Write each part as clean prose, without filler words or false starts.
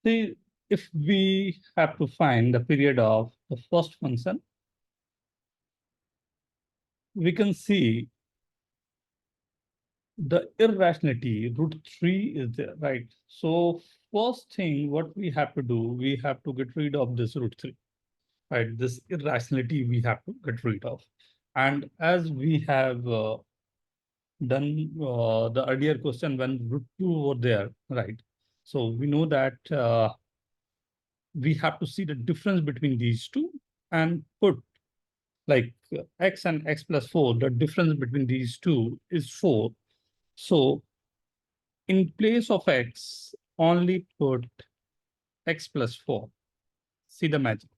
See, if we have to find the period of the first function, we can see the irrationality, root 3 is there, right? So first thing, what we have to do, we have to get rid of this root 3, right? This irrationality we have to get rid of. And as we have done the earlier question when root 2 were there, right? So we know that we have to see the difference between these two and put like x and x plus 4, the difference between these two is 4. So in place of x, only put x plus 4. See the magic.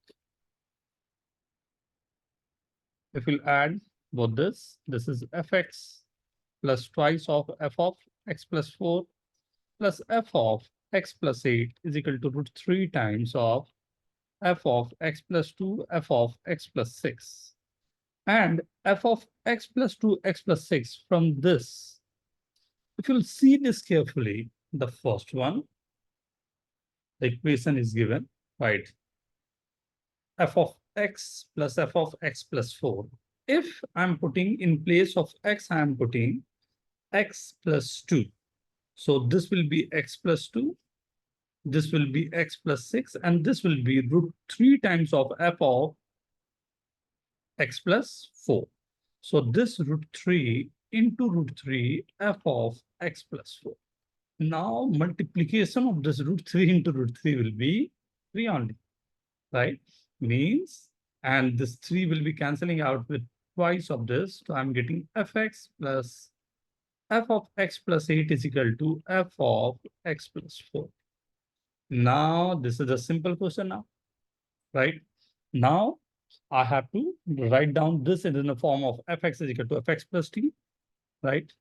If we'll add both this is fx plus twice of f of x plus 4 plus f of x plus 8 is equal to root 3 times of f of x plus 2, f of x plus 6. And f of x plus 2, x plus 6 from this. If you'll see this carefully, the first one, the equation is given, right? F of x plus f of x plus 4. If I'm putting in place of x, I'm putting x plus 2. So this will be x plus 2, this will be x plus 6, and this will be root 3 times of f of x plus 4. So this root 3 into root 3 f of x plus 4. Now multiplication of this root 3 into root 3 will be 3 only, right? Means, and this 3 will be cancelling out with twice of this. So I'm getting fx plus f of x plus 8 is equal to f of x plus 4. Now this is a simple question now, right? Now I have to write down this in the form of fx is equal to fx plus t, right?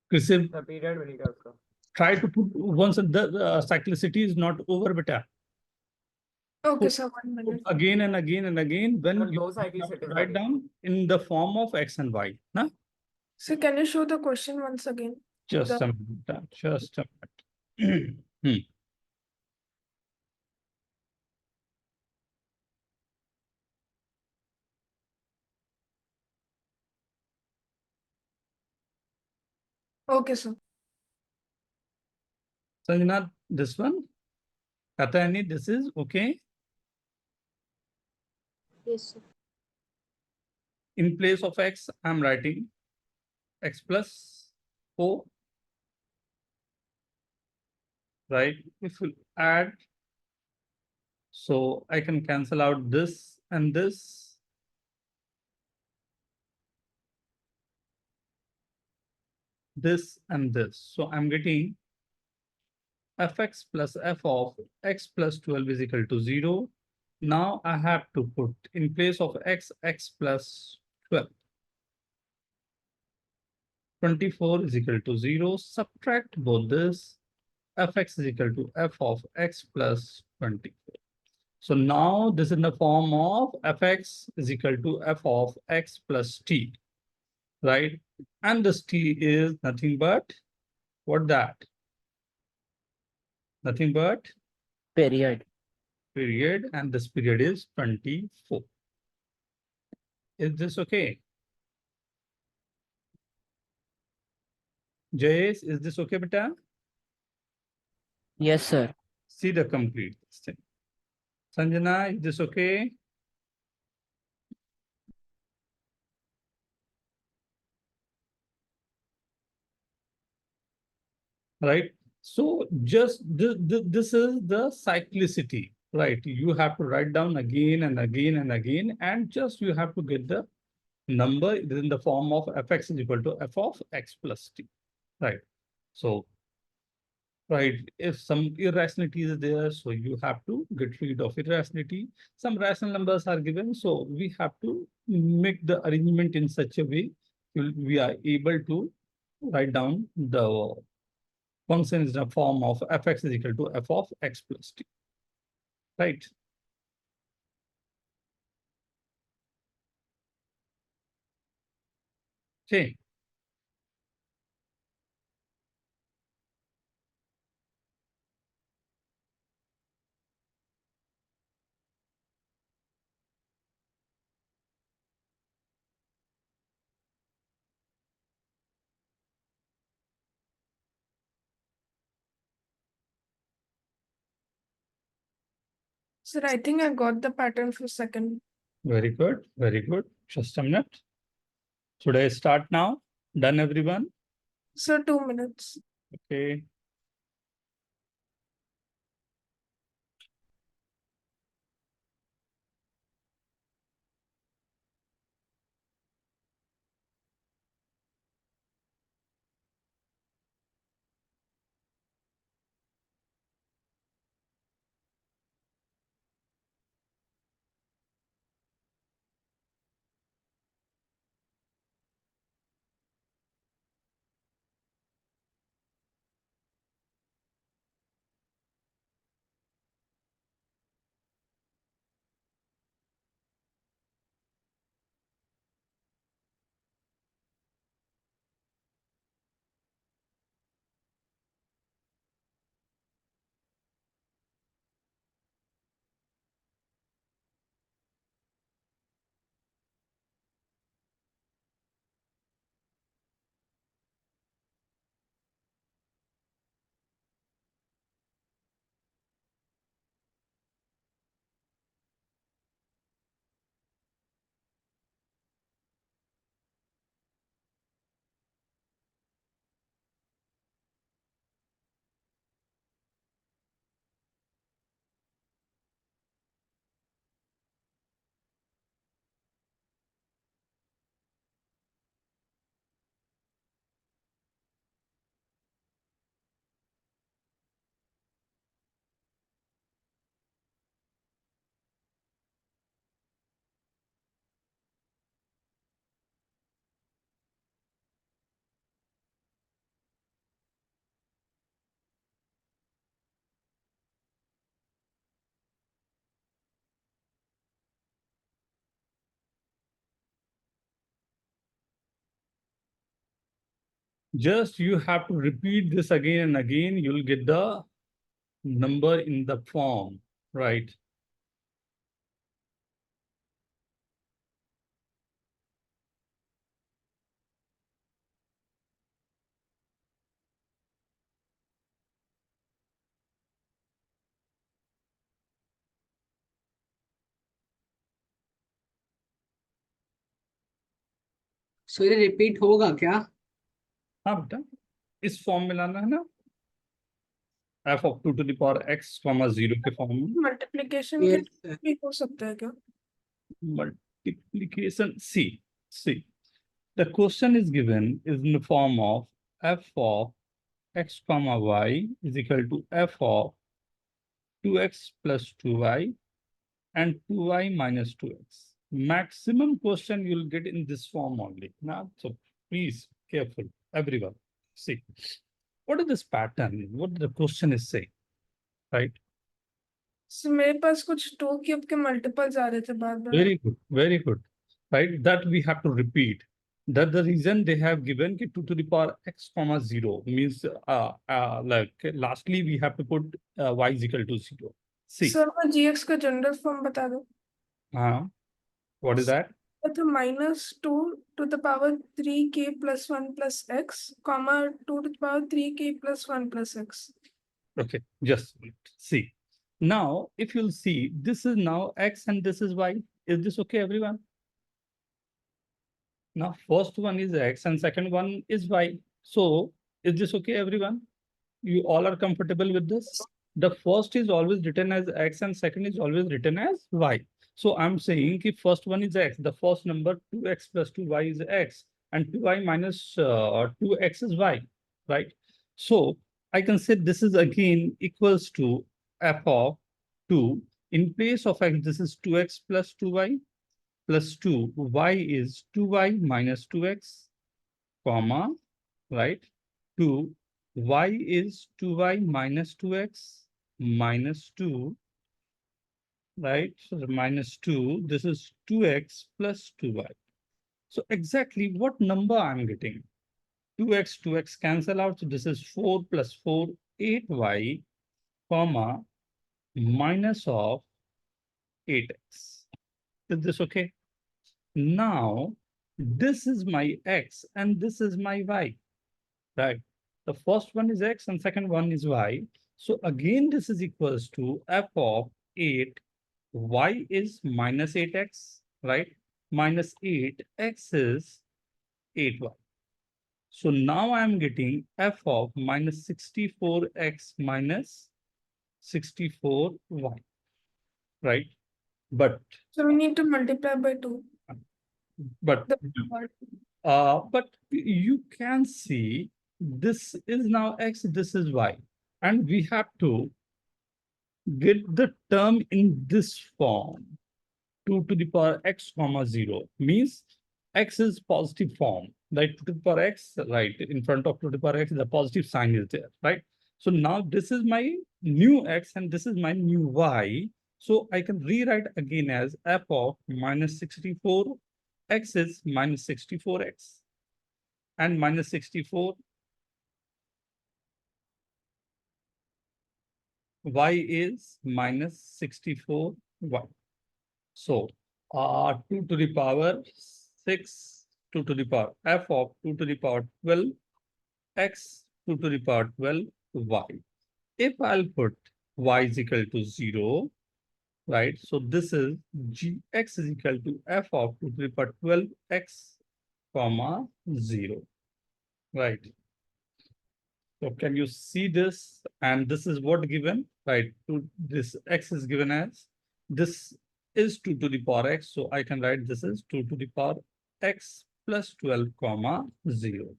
The period will go. Try to put once the cyclicity is not over, beta. Okay, sir, 1 minute. Again and again and again, when But you those cyclicities are write down in the form of x and y. Nah? So can you show the question once again? Just The- a minute. Just a minute. Okay, sir. Sanjana, this one. Katayani, this is okay. Yes, sir. In place of x, I'm writing x plus 4. Right? If we add, so I can cancel out this and this. This and this. So I'm getting fx plus f of x plus 12 is equal to 0. Now I have to put in place of x, x plus 12. 24 is equal to 0. Subtract both this. Fx is equal to f of x plus 24. So now this is in the form of fx is equal to f of x plus t, right? And this t is nothing but what that? Nothing but Period. period, and this period is 24. Is this okay? Jayesh, is this okay, beta? Yes, sir. See the complete thing. Sanjana, is this okay? Right? So just this is the cyclicity, right? You have to write down again and again and again, and just you have to get the number in the form of fx is equal to f of x plus t, right? So, right, if some irrationality is there, so you have to get rid of irrationality. Some rational numbers are given, so we have to make the arrangement in such a way we are able to write down the function is the form of fx is equal to f of x plus t, right? Okay. Sir, I think I got the pattern for second. Very good, very good. Just a minute. Should I start now? Done, everyone? Sir, 2 minutes. Okay. Just you have to repeat this again and again. You'll get the number in the form, right? सो ये repeat होगा क्या? हाँ बेटा, इस form में लाना है ना, f of 2 to the power x, 0 के फॉर्म में. मल्टीप्लिकेशन के Yes, sir. भी हो सकता है क्या? Multiplication. See. The question is given is in the form of f of x comma y is equal to f of 2x plus 2y and 2y minus 2x. Maximum question you'll get in this form only. Now, so please careful, everyone. See, what is this pattern? What the question is saying, right? So मेरे पास कुछ 2 cube के multiples आ रहे थे बार बार. Very good, right? That we have to repeat. That the reason they have given ki 2 to the power x comma 0 means like lastly we have to put y is equal to 0. See, sir मैं gx का general form बता दो. what is that? तो -2 to the power 3k plus 1 plus x, comma 2 to the power 3k plus 1 plus x. Okay, just see. Now, if you'll see, this is now x and this is y. Is this okay, everyone? Now, first one is x and second one is y. So, is this okay, everyone? You all are comfortable with this? The first is always written as x and second is always written as y. So, I'm saying if first one is x, the first number 2x plus 2y is x and 2y minus 2x is y, right? So, I can say this is again equals to f of 2. In place of x, this is 2x plus 2y plus 2. Y is 2y minus 2x, comma, right? 2. Y is 2y minus 2x minus 2, right? So the minus 2. This is 2x plus 2y. So exactly what number I'm getting? 2x cancel out. So this is 4 plus 4, 8y, comma, minus of 8x. Is this okay? Now, this is my x and this is my y, right? The first one is x and second one is y. So again, this is equals to f of 8 y is minus 8x, right? Minus 8x is 8y. So now I'm getting f of minus 64x minus 64y, right? But So we need to multiply by 2. but The but you can see this is now x, this is y, and we have to get the term in this form. 2 to the power x comma 0 means x is positive form, right? 2 to the power x, right? In front of 2 to the power x, the positive sign is there, right? So now this is my new x and this is my new y. So I can rewrite again as f of minus 64, x is minus 64x and minus 64, y is minus 64y. So 2 to the power 6, 2 to the power f of 2 to the power 12, x 2 to the power 12, y. If I'll put y is equal to 0, right? So this is gx is equal to f of 2 to the power 12, x comma 0, right? So can you see this? And this is what given, right? This x is given as, this is 2 to the power x. So I can write this is 2 to the power x plus 12 comma 0.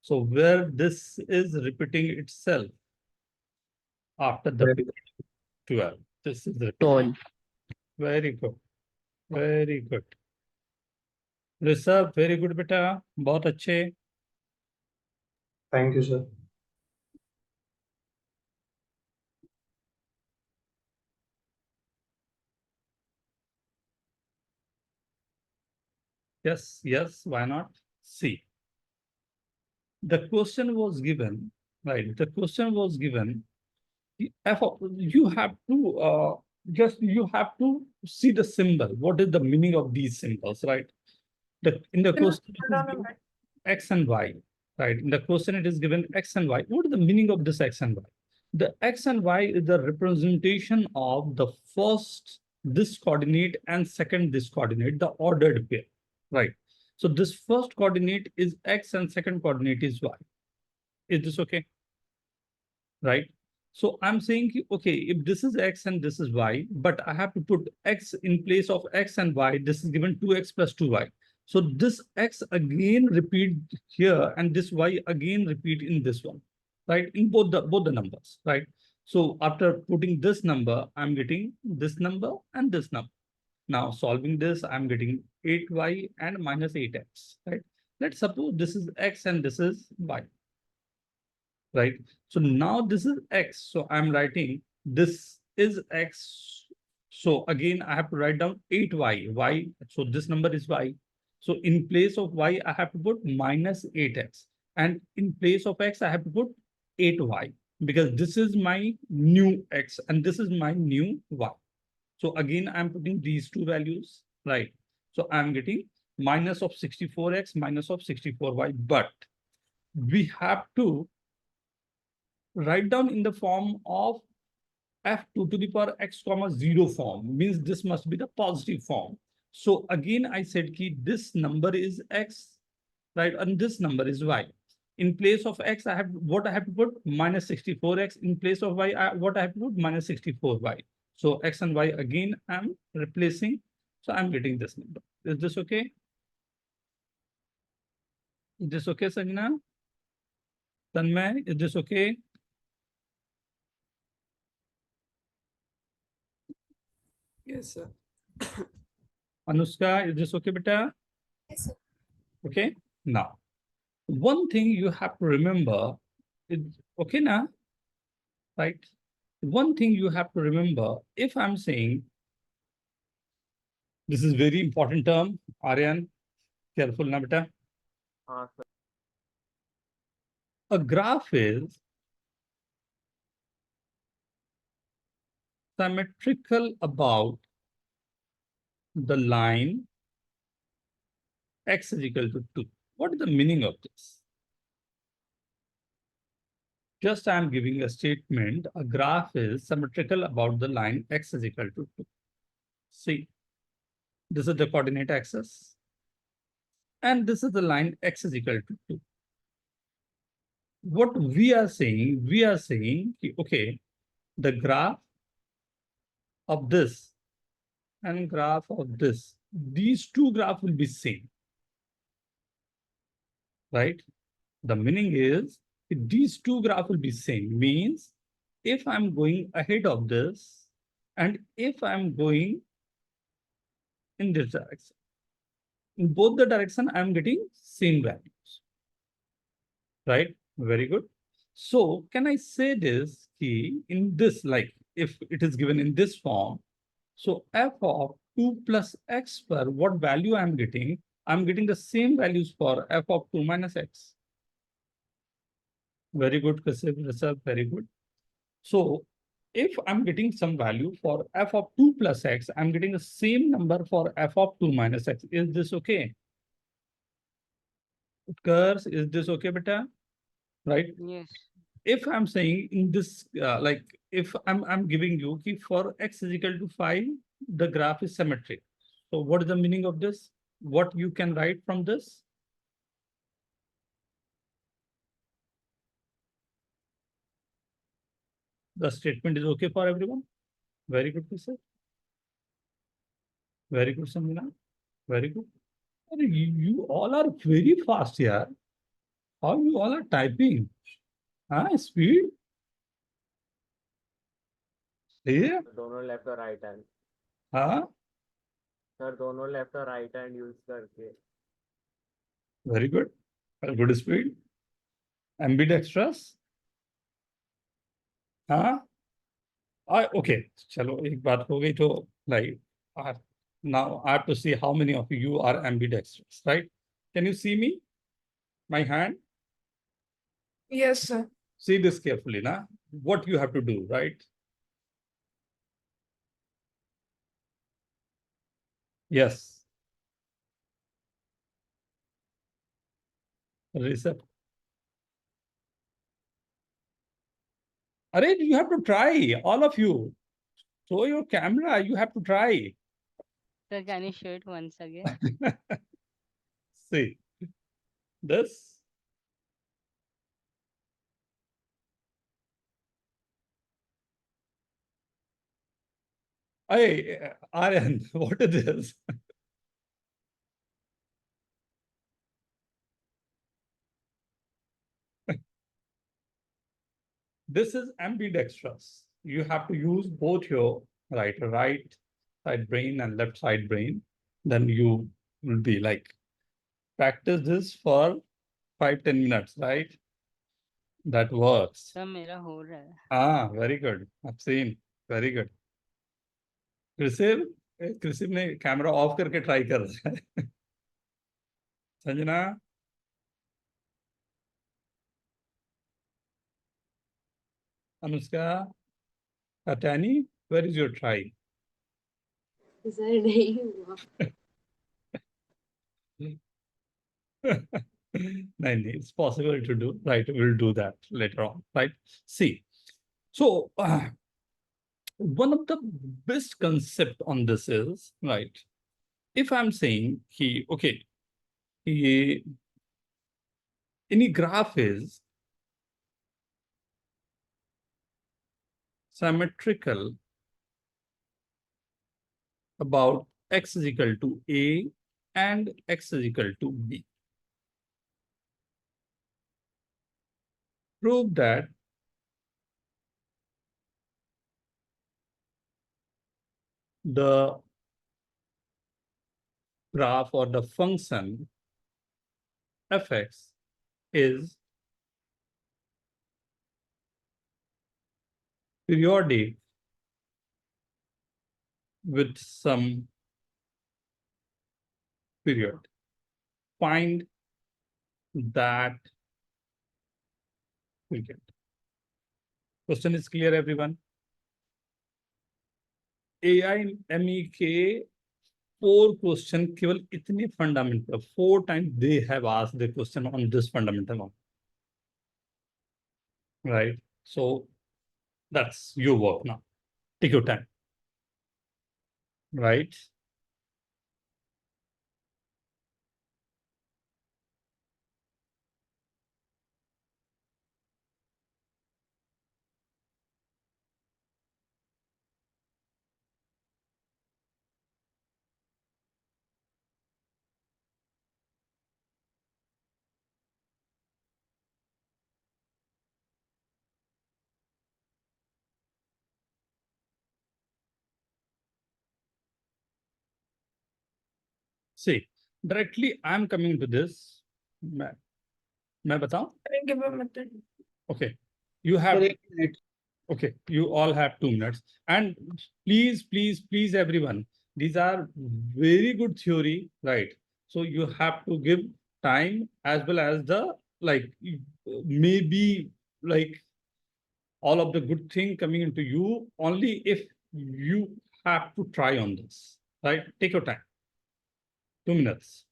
So where this is repeating itself after the 12. This is repeating. Very good. Very good. Rishabh, very good beta. बहुत अच्छे. Thank you, sir. Yes, yes, why not? See. The question was given, right? The question was given. You have to you have to see the symbol. What is the meaning of these symbols, right? In the question it is given x and y, right? In the question it is given x and y. What is the meaning of this x and y? The x and y is the representation of the first this coordinate and second this coordinate, the ordered pair, right? So this first coordinate is x and second coordinate is y. Is this okay? Right? So I'm saying, okay, if this is x and this is y, but I have to put x in place of x and y, this is given 2x plus 2y. So this x again repeat here and this y again repeat in this one, right? In both the numbers, right? So after putting this number, I'm getting this number and this number. Now solving this, I'm getting 8y and minus 8x, right? Let's suppose this is x and this is y, right? So now this is x. So I'm writing this is x. So again, I have to write down 8y. Y. So this number is y. So in place of y, I have to put minus 8x. And in place of x, I have to put 8y. Because this is my new x and this is my new y. So again, I'm putting these two values, right? So I'm getting minus of 64x, minus of 64y. But we have to write down in the form of f2 to the power x comma 0 form, means this must be the positive form. So again, I said ki this number is x, right? And this number is y. In place of x, I have what I have to put minus 64x. In place of y, what I have to put minus 64y. So x and y again, I'm replacing. So I'm getting this number. Is this okay? Is this okay, Sanjana? Tanmay, is this okay? Yes, sir. Anushka, is this okay, beta? Yes, sir. Okay. Now, one thing you have to remember is, okay now, right? One thing you have to remember, if I'm saying, this is very important term, Aryan, careful na beta. Sir. A graph is symmetrical about the line x is equal to 2. What is the meaning of this? Just I'm giving a statement, a graph is symmetrical about the line x is equal to 2. See, this is the coordinate axis. And this is the line x is equal to 2. What we are saying, okay, the graph of this and graph of this, these two graphs will be same, right? The meaning is these two graphs will be same. Means if I'm going ahead of this and if I'm going in this direction, in both the direction, I'm getting same values, right? Very good. So can I say this key in this, like if it is given in this form, so f of 2 plus x per what value I'm getting the same values for f of 2 minus x. Very good, Kasif, very good. So if I'm getting some value for f of 2 plus x, I'm getting the same number for f of 2 minus x. Is this okay? Curse, is this okay, beta? Right? Yes. If I'm saying in this, like if I'm giving you key for x is equal to 5, the graph is symmetric. So what is the meaning of this? What you can write from this? The statement is okay for everyone. Very good, sir. Very good, Samina. Very good. You all are very fast here. How you all are typing? Speed? Yeah. दोनों left और right hand हाँ. Sir दोनों left और right hand use करके Very good. Good speed. Ambidextrous. हाँ. Okay. चलो एक बात हो गई तो like now I have to see how many of you are ambidextrous, right? Can you see me? My hand? Yes, sir. See this carefully, na? What you have to do, right? Yes. Reset. Arey, you have to try, all of you. Show your camera, you have to try. Sir, can you show it once again? See, this. Hey, Aryan, what is this? This is ambidextrous. You have to use both your right side brain and left side brain. Then you will be like, practice this for 5-10 minutes, right? That works. Sir, मेरा हो रहा है. Very good. I've seen. Very good. कृषिव ने camera off करके try कर रहा है. Sanjana, Anushka, Katani, where is your try? Sir नहीं हुआ. No, it's possible to do. Right, we'll do that later on. Right. See, so one of the best concept on this is, right, if I'm saying any graph is symmetrical about x is equal to a and x is equal to b. Prove that the graph or the function fx is periodic with some period. Find that period. Question is clear, everyone? AIME के 4 question केवल इतने fundamental, 4 times they have asked the question on this fundamental one. Right? So that's your work now. Take your time. right? See, directly I'm coming to this. मैं बताऊं? Give a method. Okay, you have. Sir, 1 minute. Okay, you all have 2 minutes. And please, everyone, these are very good theory, right? So you have to give time as well as the, like, maybe like all of the good thing coming into you only if you have to try on this, right? Take your time. 2 minutes.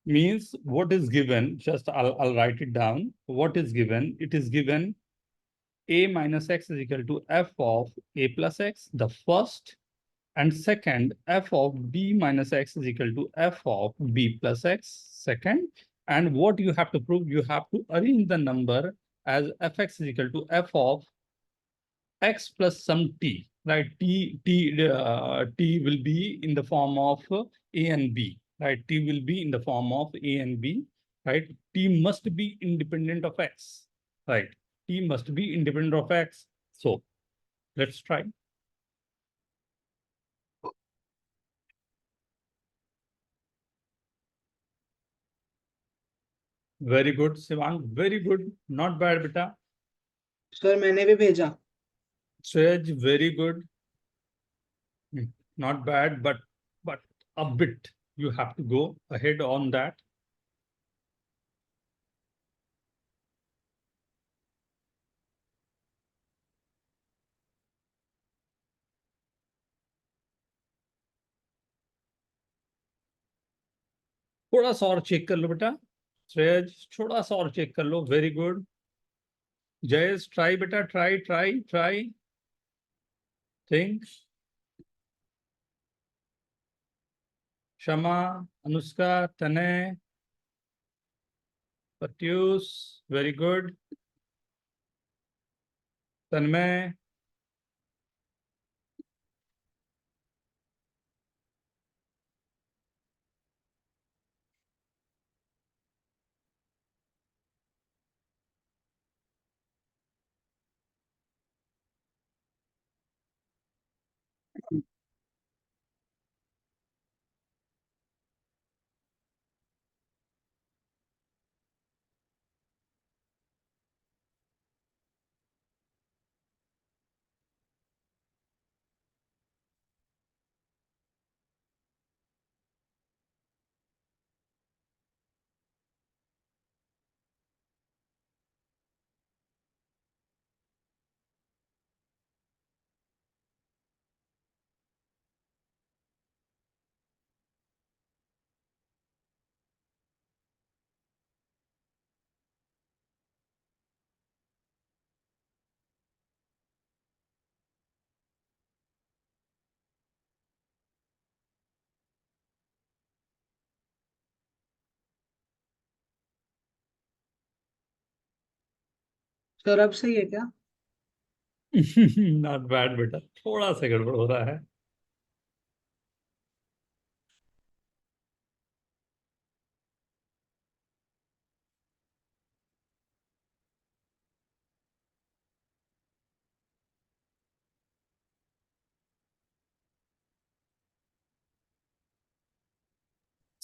Means what is given, just I'll write it down. What is given? It is given a minus x is equal to f of a plus x, the first, and second, f of b minus x is equal to f of b plus x, second. And what you have to prove, you have to arrange the number as fx is equal to f of x plus some t, right? T will be in the form of a and b, right? T will be in the form of a and b, right? T must be independent of x, right? T must be independent of x. So let's try. Very good, Sivang. Very good. Not bad, beta. Sir, मैंने भी भेजा. Swej, very good. Not bad, but a bit you have to go ahead on that. थोड़ा सा और check कर लो बेटा. श्रेयज, थोड़ा सा और चेक कर लो. Very good. जयेश, ट्राई बेटा, try. Think. Kshama, Anushka, Tanay, Pratyush, very good. Tanmay. Sir अब सही है क्या? नॉट बैड बेटा, थोड़ा सा गड़बड़ हो रहा है.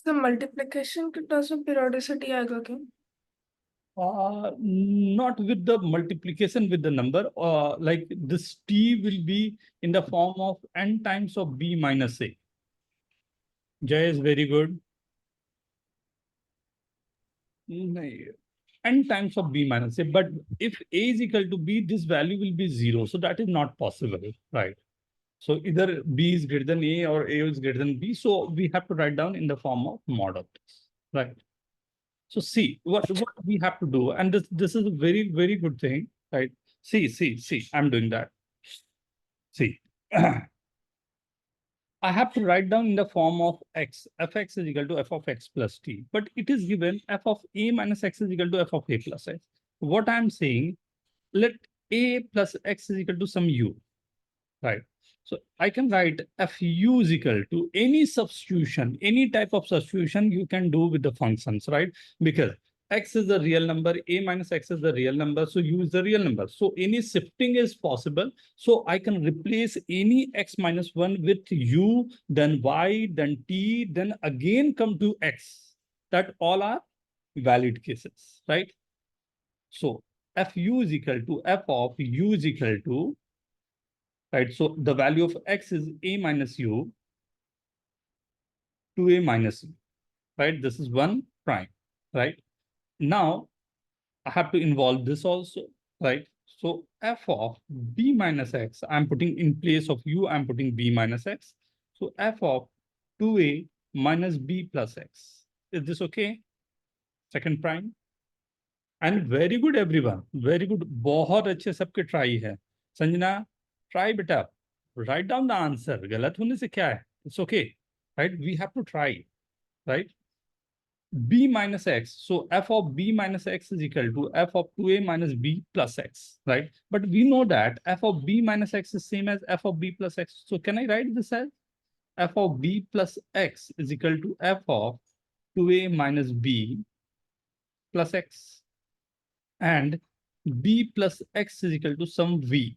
So multiplication के terms में periodicity आएगा क्या? Not with the multiplication with the number, like this t will be in the form of n times of b minus a. Jay is very good. n times of b minus a. But if a is equal to b, this value will be 0. So that is not possible, right? So either b is greater than a or a is greater than b. So we have to write down in the form of mod of this, right? So see what we have to do, and this is a very, very good thing, right? See, I'm doing that. See, I have to write down in the form of x, fx is equal to f of x plus t, but it is given f of a minus x is equal to f of a plus x. What I'm saying, let a plus x is equal to some u, right? So I can write fu is equal to any substitution, any type of substitution you can do with the functions, right? Because x is the real number, a minus x is the real number, so u is the real number. So any shifting is possible. So I can replace any x minus 1 with u, then y, then t, then again come to x. That all are valid cases, right? So fu is equal to f of u is equal to, right? So the value of x is a minus u to a minus u, right? This is 1 prime, right? Now I have to involve this also, right? So f of b minus x, I'm putting in place of u, I'm putting b minus x. So f of 2a minus b plus x. Is this okay? Second prime. And very good everyone, very good. बहुत अच्छे सबके try है. Sanjana, try बेटा. Write down the answer. गलत होने से क्या है? It's okay, right? We have to try, right? b minus x. So f of b minus x is equal to f of 2a minus b plus x, right? But we know that f of b minus x is same as f of b plus x. So can I write this as f of b plus x is equal to f of 2a minus b plus x, and b plus x is equal to some v,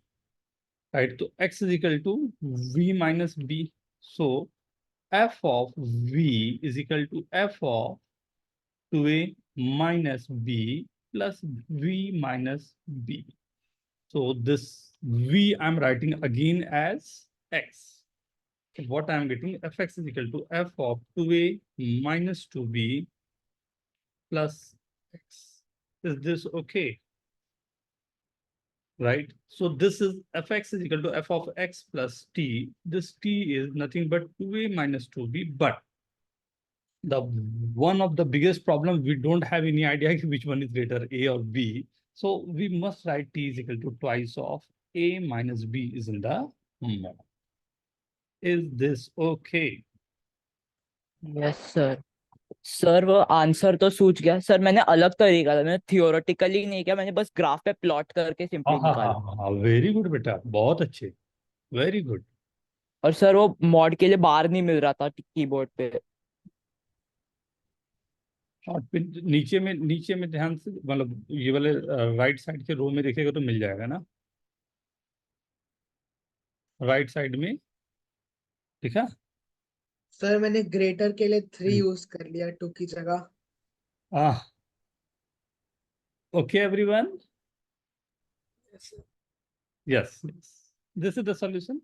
right? So x is equal to v minus b. So f of v is equal to f of 2a minus b plus v minus b. So this v I'm writing again as x. So what I'm getting, fx is equal to f of 2a minus 2b plus x. Is this okay? Right? So this is fx is equal to f of x plus t. This t is nothing but 2a minus 2b, but the one of the biggest problem, we don't have any idea which one is greater, a or b. So we must write t is equal to twice of a minus b is in the mod. Is this okay? Yes sir. Sir वो answer तो सूझ गया sir. मैंने अलग तरीका था, मैंने theoretically नहीं किया, मैंने बस ग्राफ पे प्लॉट करके सिंपली निकाला. हाँ, वेरी गुड बेटा, बहुत अच्छे, वेरी गुड. और सर वो मॉड के लिए बार नहीं मिल रहा था कीबोर्ड पे. और फिर नीचे में ध्यान से, मतलब ये वाले राइट साइड के रो में देखेगा तो मिल जाएगा ना, राइट साइड में, ठीक है? सर मैंने ग्रेटर के लिए 3 यूज कर लिया 2 की जगह. Okay, everyone? Yes. This is the solution.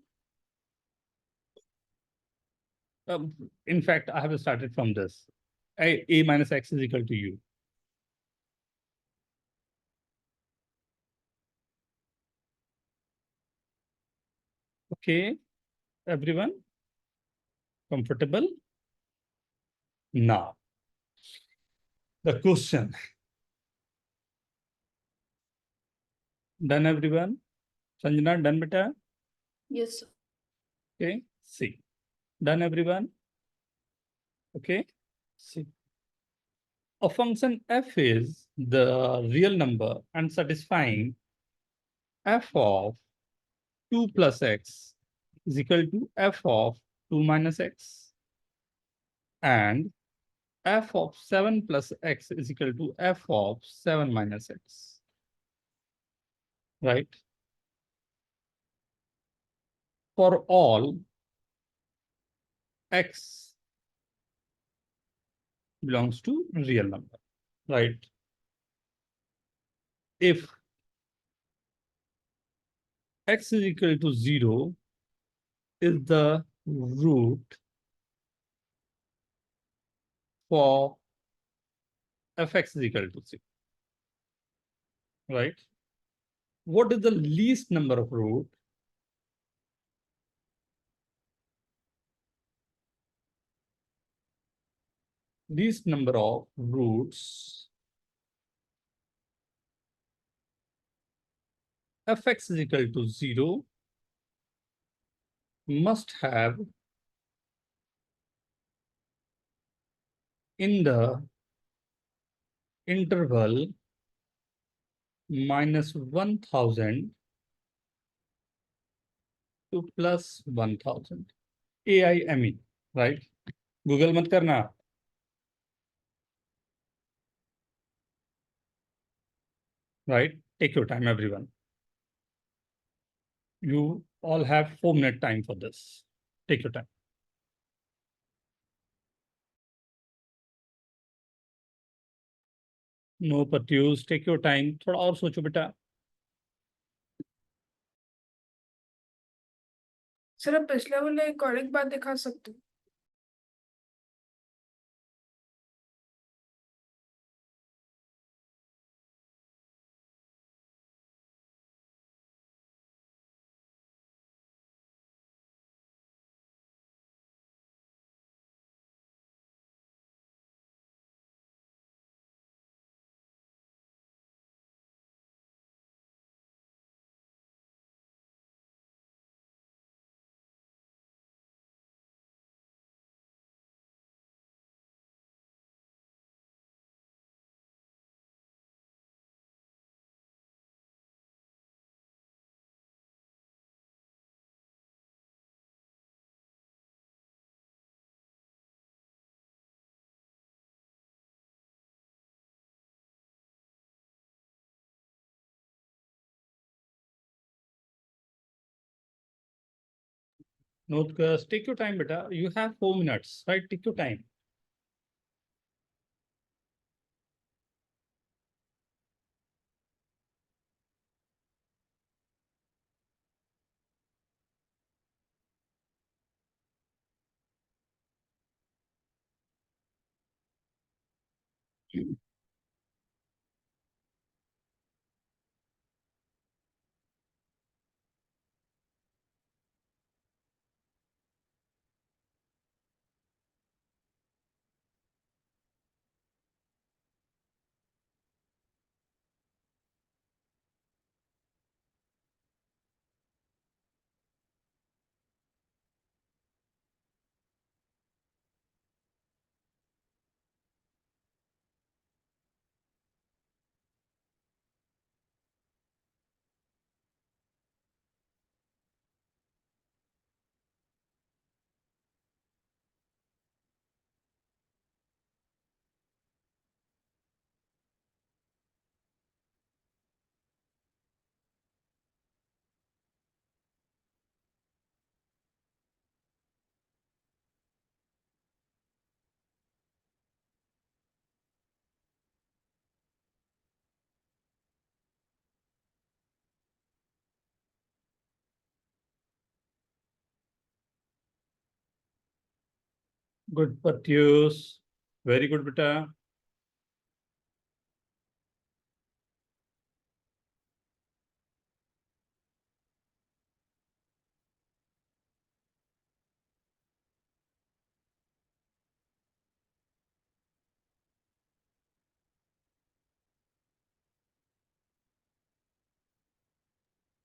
In fact, I have started from this. A minus x is equal to u. Okay, everyone? Comfortable? Now, the question. Done, everyone? Sanjana, done, beta? Yes, sir. Okay, see. Done, everyone? Okay, see. A function f is the real number and satisfying f of 2 plus x is equal to f of 2 minus x, and f of 7 plus x is equal to f of 7 minus x, right? For all x belongs to real number, right? If x is equal to 0 is the root for fx is equal to 0. right? What is the least number of root? Least number of roots fx is equal to 0 must have in the interval -1000 to +1000 AIME, right? Google मत करना, right? Take your time, everyone. You all have 4-minute time for this. Take your time. No Pratyush, take your time. थोड़ा और सोचो बेटा. Sir आप पिछले वाले एक और एक बात दिखा सकते हो? Note, take your time, beta. You have 4 minutes, right? Take your time. Good, Pratyush. Very good, beta.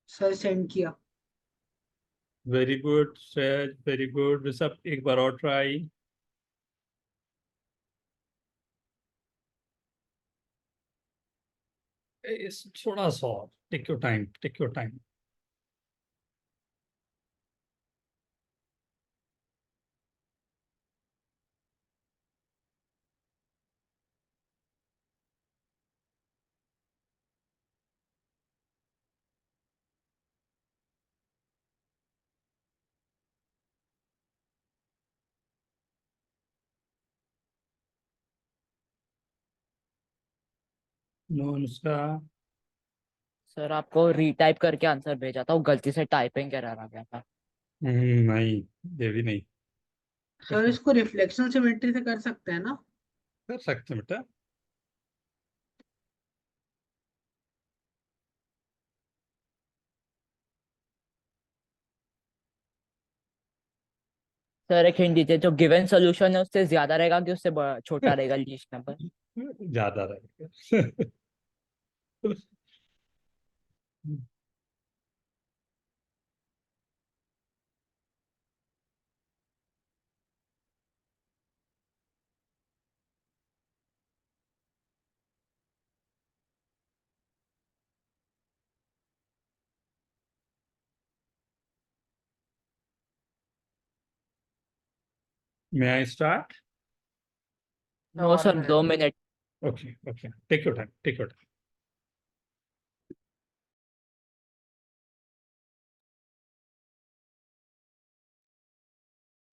Sir send किया. Very good, Shreyas. Very good. Rishabh, एक बार और try. It's थोड़ा सा और. Take your time. Take your time. No, Anushka. Sir आपको retype करके answer भेजा था, वो गलती से टाइपिंग एरर आ गया था. नहीं, ये भी नहीं. सर इसको रिफ्लेक्शन सिमेट्री से कर सकते हैं ना? कर सकते हैं बेटा. सर एक हिंट दीजिए, जो गिवन सोल्यूशन है उससे ज्यादा रहेगा कि उससे छोटा रहेगा लीस्ट नंबर? ज्यादा रहेगा। May I start? No sir, 2 minute. Okay, okay. Take your time. Take your time.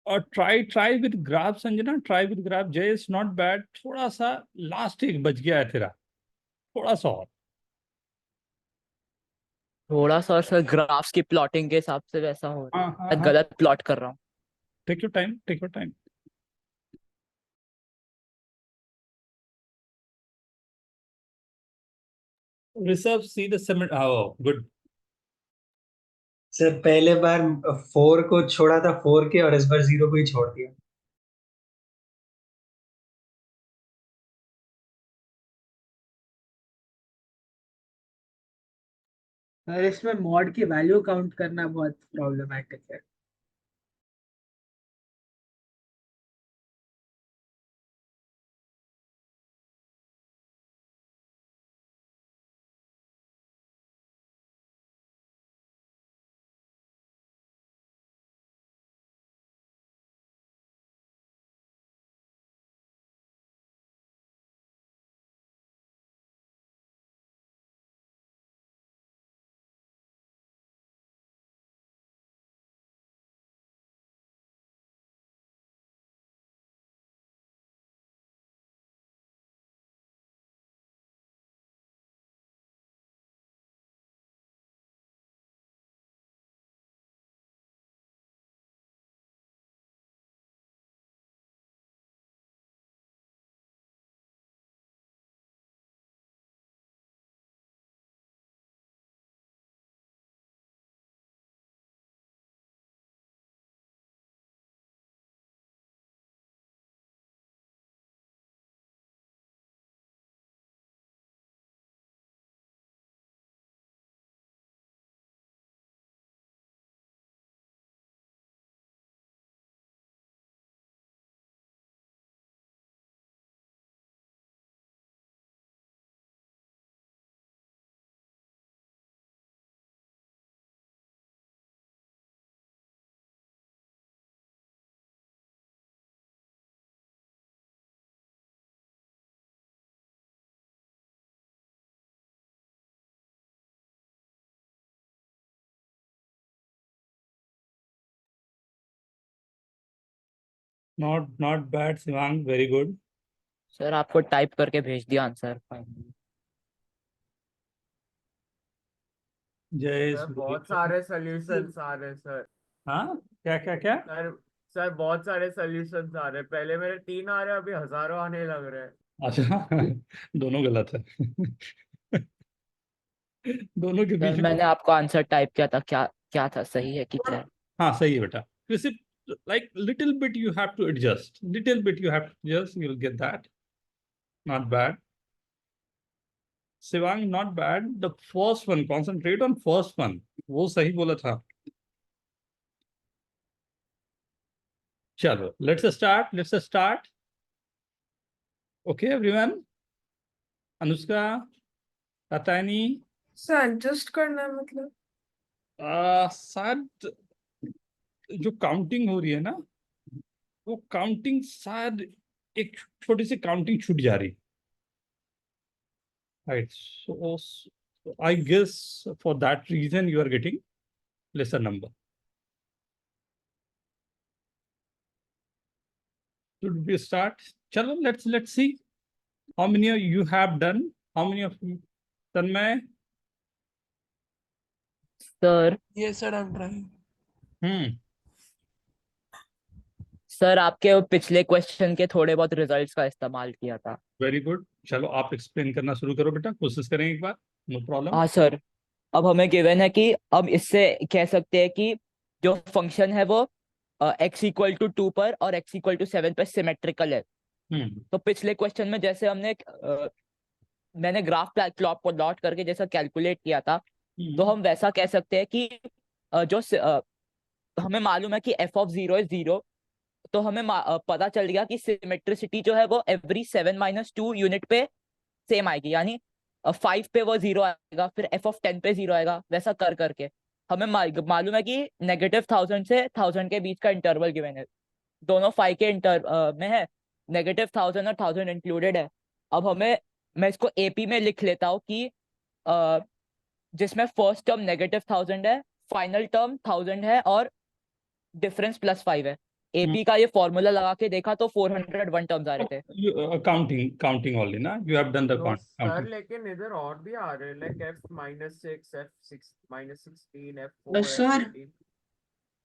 और try with graph Sanjana, try with graph. Jay is not bad, थोड़ा सा लास्ट एक बच गया है तेरा, थोड़ा सा और। थोड़ा सा सर, ग्राफ्स की प्लॉटिंग के हिसाब से वैसा हो रहा है, हाँ हाँ मैं हाँ, गलत प्लॉट कर रहा हूँ। Take your time, take your time. Rishabh see the cement, good. Sir पहले बार 4 को छोड़ा था 4 के, और इस बार 0 को ही छोड़ दिया। और इसमें मॉड की वैल्यू काउंट करना बहुत प्रॉब्लमैटिक है। Not bad Shivang, very good. Sir आपको टाइप करके भेज दिया आंसर फाइनली। जय सर बहुत सारे सॉल्यूशंस आ रहे सर। हाँ, क्या क्या क्या? सर सर बहुत सारे सॉल्यूशंस आ रहे, पहले मेरे 3 आ रहे, अभी हजारों आने लग रहे हैं। अच्छा, दोनों गलत है। दोनों के सर बीच में। मैंने आपको आंसर टाइप किया था, क्या क्या था, सही है कि क्या है? हाँ सही है बेटा। सिर्फ like little bit you have to adjust, little bit you have to adjust, you'll get that. Not bad. Shivang, not bad. The first one, concentrate on first one. वो सही बोला था। चलो, let's start. Okay everyone. Anushka, Tatani, sir adjust करना है मतलब? शायद जो काउंटिंग हो रही है ना, वो काउंटिंग शायद एक छोटी सी काउंटिंग छूट जा रही। Right. So I guess for that reason you are getting lesser number. Should we start? Chalo, let's see how many of you have done. How many of you? Tanmay? Sir Yes sir, I'm trying. Sir आपके वो पिछले question के थोड़े बहुत results का इस्तेमाल किया था। Very good. चलो आप एक्सप्लेन करना शुरू करो बेटा, कोशिश करें एक बार। No problem. हाँ सर, अब हमें गिवन है कि अब इससे कह सकते हैं कि जो फंक्शन है वो x इक्वल टू 2 पर और x इक्वल टू 7 पर सिमेट्रिकल है। तो पिछले क्वेश्चन में जैसे हमने मैंने ग्राफ प्लॉट करके जैसा कैलकुलेट किया था, तो हम वैसा कह सकते हैं कि हमें मालूम है कि f ऑफ 0 इज 0, तो हमें पता चल गया कि सिमेट्रिसिटी जो है वो एवरी 7-2 यूनिट पे सेम आएगी, यानी 5 पे वो 0 आएगा, फिर f ऑफ 10 पे 0 आएगा, वैसा कर करके हमें मालूम है कि -1000 से 1000 के बीच का इंटरवल गिवन है, दोनों 5 के में है, -1000 और 1000 इंक्लूडेड है। अब मैं इसको AP में लिख लेता हूँ कि जिसमें फर्स्ट टर्म -1000 है, फाइनल टर्म 1000 है और डिफरेंस +5 है। AP का ये फॉर्मूला लगा के देखा तो 401 टर्म्स आ रहे थे। काउंटिंग ओनली ना, यू हैव डन द तो सर काउंटिंग। लेकिन इधर और भी आ रहे हैं, like f-6, f6 -16, f4, sir f18,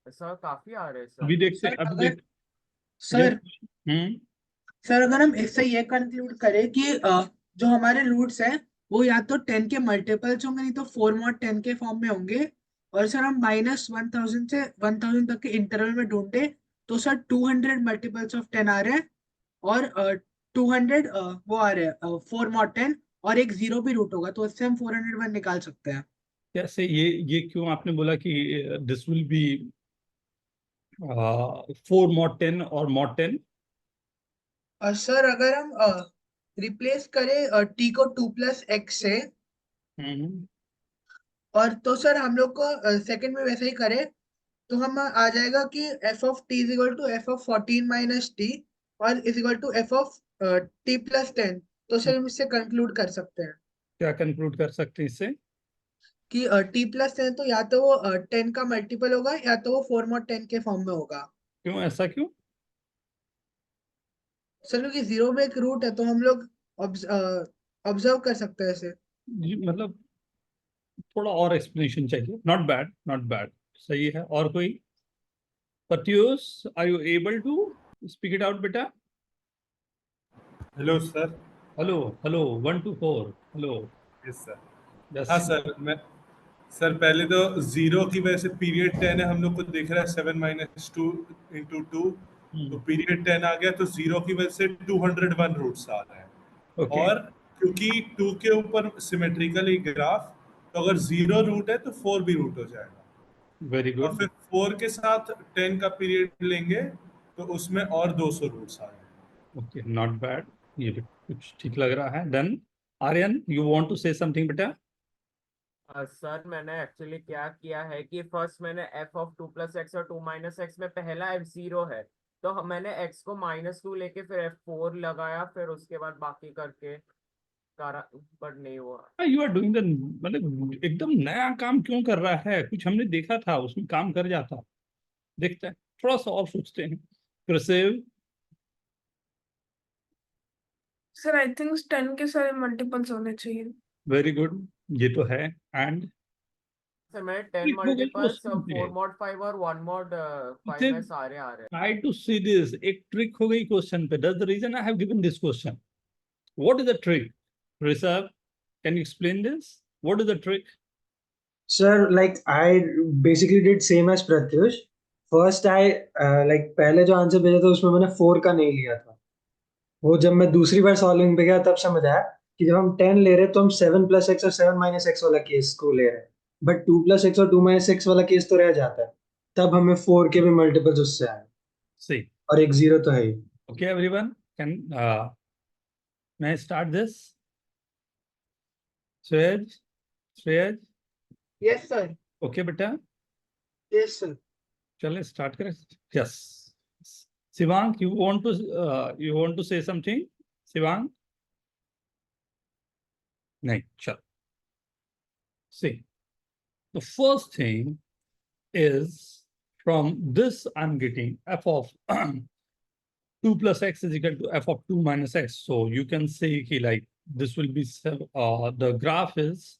sir काफी आ रहे हैं अभी सर। देखते हैं, सर अभी अगर देख सर हम्म सर अगर हम इससे ये कंक्लूड करें कि जो हमारे रूट्स हैं वो या तो 10 के मल्टीपल्स होंगे, नहीं तो 4 mod 10 के फॉर्म में होंगे, और सर हम -1000 से 1000 तक के इंटरवल में ढूंढे तो सर 200 मल्टीपल्स ऑफ 10 आ रहे हैं, और 200 वो आ रहे हैं 4 mod 10, और एक जीरो भी रूट होगा, तो उससे हम 401 निकाल सकते हैं। कैसे ये क्यों आपने बोला कि दिस विल बी 4 mod 10 और mod 10? सर अगर हम रिप्लेस करें टी को 2 + x से, और तो सर हम लोग को सेकंड में वैसे ही करें तो हम आ जाएगा कि f of t is equal to f of 14 minus t और is equal to f of t+10। तो सर हम इससे कंक्लूड कर सकते हैं क्या कंक्लूड कर सकते हैं इससे? कि t+10 तो या तो वो 10 का मल्टीपल होगा या तो वो 4 mod 10 के फॉर्म में होगा। क्यों, ऐसा क्यों? सर क्योंकि जीरो में एक रूट है तो हम लोग ऑब्जर्व कर सकते हैं इसे। मतलब थोड़ा और एक्सप्लेनेशन चाहिए। नॉट बैड, नॉट बैड, सही है। और कोई? Pratyush, are you able to speak it out बेटा? Hello sir. Hello hello, 1 to 4, hello. Yes sir. Yes. हाँ सर, सर पहले तो जीरो की वजह से पीरियड 10 है, हम लोग को दिख रहा है 7 - 2 × 2, तो पीरियड 10 आ गया, तो जीरो की वजह से 201 रूट्स आ रहे हैं। ओके, और क्योंकि 2 के ऊपर सिमेट्रिकल ही ग्राफ, तो अगर जीरो रूट है तो 4 भी रूट हो जाएगा, वेरी और गुड। फिर 4 के साथ 10 का पीरियड लेंगे तो उसमें और 200 रूट्स आ जाएंगे। ओके, नॉट बैड, ये भी कुछ ठीक लग रहा है। Then Aryan, you want to say something बेटा? सर मैंने एक्चुअली क्या किया है कि फर्स्ट मैंने f ऑफ 2 + x और 2 - x में पहला f0 है, तो मैंने x को -2 लेके फिर f4 लगाया, फिर उसके बाद बाकी करके करा, बट नहीं हुआ। यू आर डूइंग द, मतलब एकदम नया काम क्यों कर रहा है? कुछ हमने देखा था उसमें काम कर जाता। देखते हैं, थोड़ा सा और सोचते हैं। प्रसेव, सर आई थिंक 10 के सारे मल्टीपल्स होने चाहिए। वेरी गुड, ये तो है। एंड सर मैंने 10 क्लिक हो गई मल्टीपल्स, क्वेश्चन 4 पे। mod 5 और 1 mod 5 में सारे आ रहे हैं। ट्राई टू सी दिस, एक ट्रिक हो गई क्वेश्चन पे। That's the reason I have given this question. What is the trick? Rishabh, can you explain this? What is the trick? Sir, like I basically did same as Pratyush. First I like पहले जो answer भेजा था उसमें मैंने 4 का नहीं लिया था। वो जब मैं दूसरी बार सॉल्विंग पे गया तब समझ आया कि जब हम 10 ले रहे हैं तो हम 7 + x और 7 - x वाला केस को ले रहे हैं, बट 2 + x और 2 - x वाला केस तो रह जाता है। तब हमें 4 के भी मल्टीपल्स उससे आए, सी, और एक जीरो तो है ही। ओके एवरीवन, कैन मैं start this? Shreyaj, Shreyaj, yes sir. Okay बेटा, यस सर। चले स्टार्ट करें। Yes, Shivang, you want to say something? Shivang? नहीं, चल। See, the first thing is, from this I'm getting f of 2 + x is equal to f of 2 - x. So you can say ki like this will be the graph is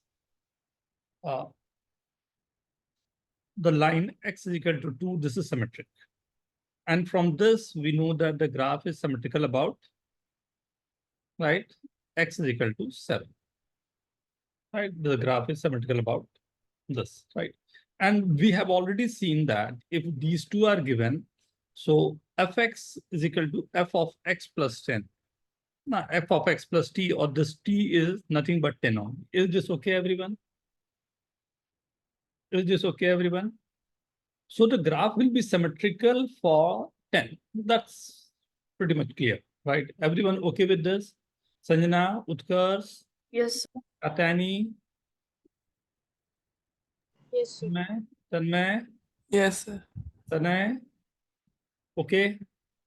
the line x is equal to 2. This is symmetric, and from this we know that the graph is symmetrical about, right, x is equal to 7. Right, the graph is symmetrical about this, right? And we have already seen that if these two are given, So fx is equal to f of x plus 10. Now f of x plus t, or this t is nothing but 10 only. Is this okay, everyone? Is this okay, everyone? So the graph will be symmetrical for 10. That's pretty much clear, right? Everyone okay with this? Sanjana, Utkars, Yes. Katani, Yes, sir. Tanmay, Yes, sir. Tanay, okay?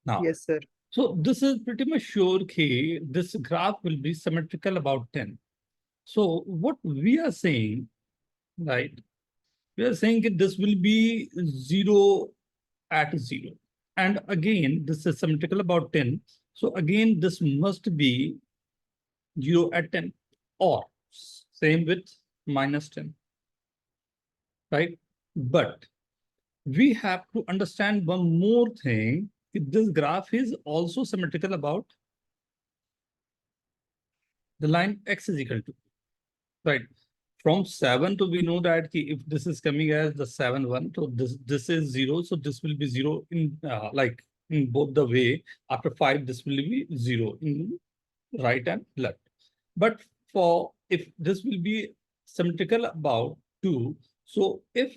Now, Yes, sir. so this is pretty much sure that this graph will be symmetrical about 10. So what we are saying, right? We are saying that this will be 0 at 0. And again, this is symmetrical about 10. So again, this must be 0 at 10, or same with minus 10, right? But we have to understand one more thing. This graph is also symmetrical about the line x is equal to, right? From 7 to we know that if this is coming as the 7, 1, so this is 0, so this will be 0 in like in both the way. After 5, this will be 0 in right and left. But for if this will be symmetrical about 2, so if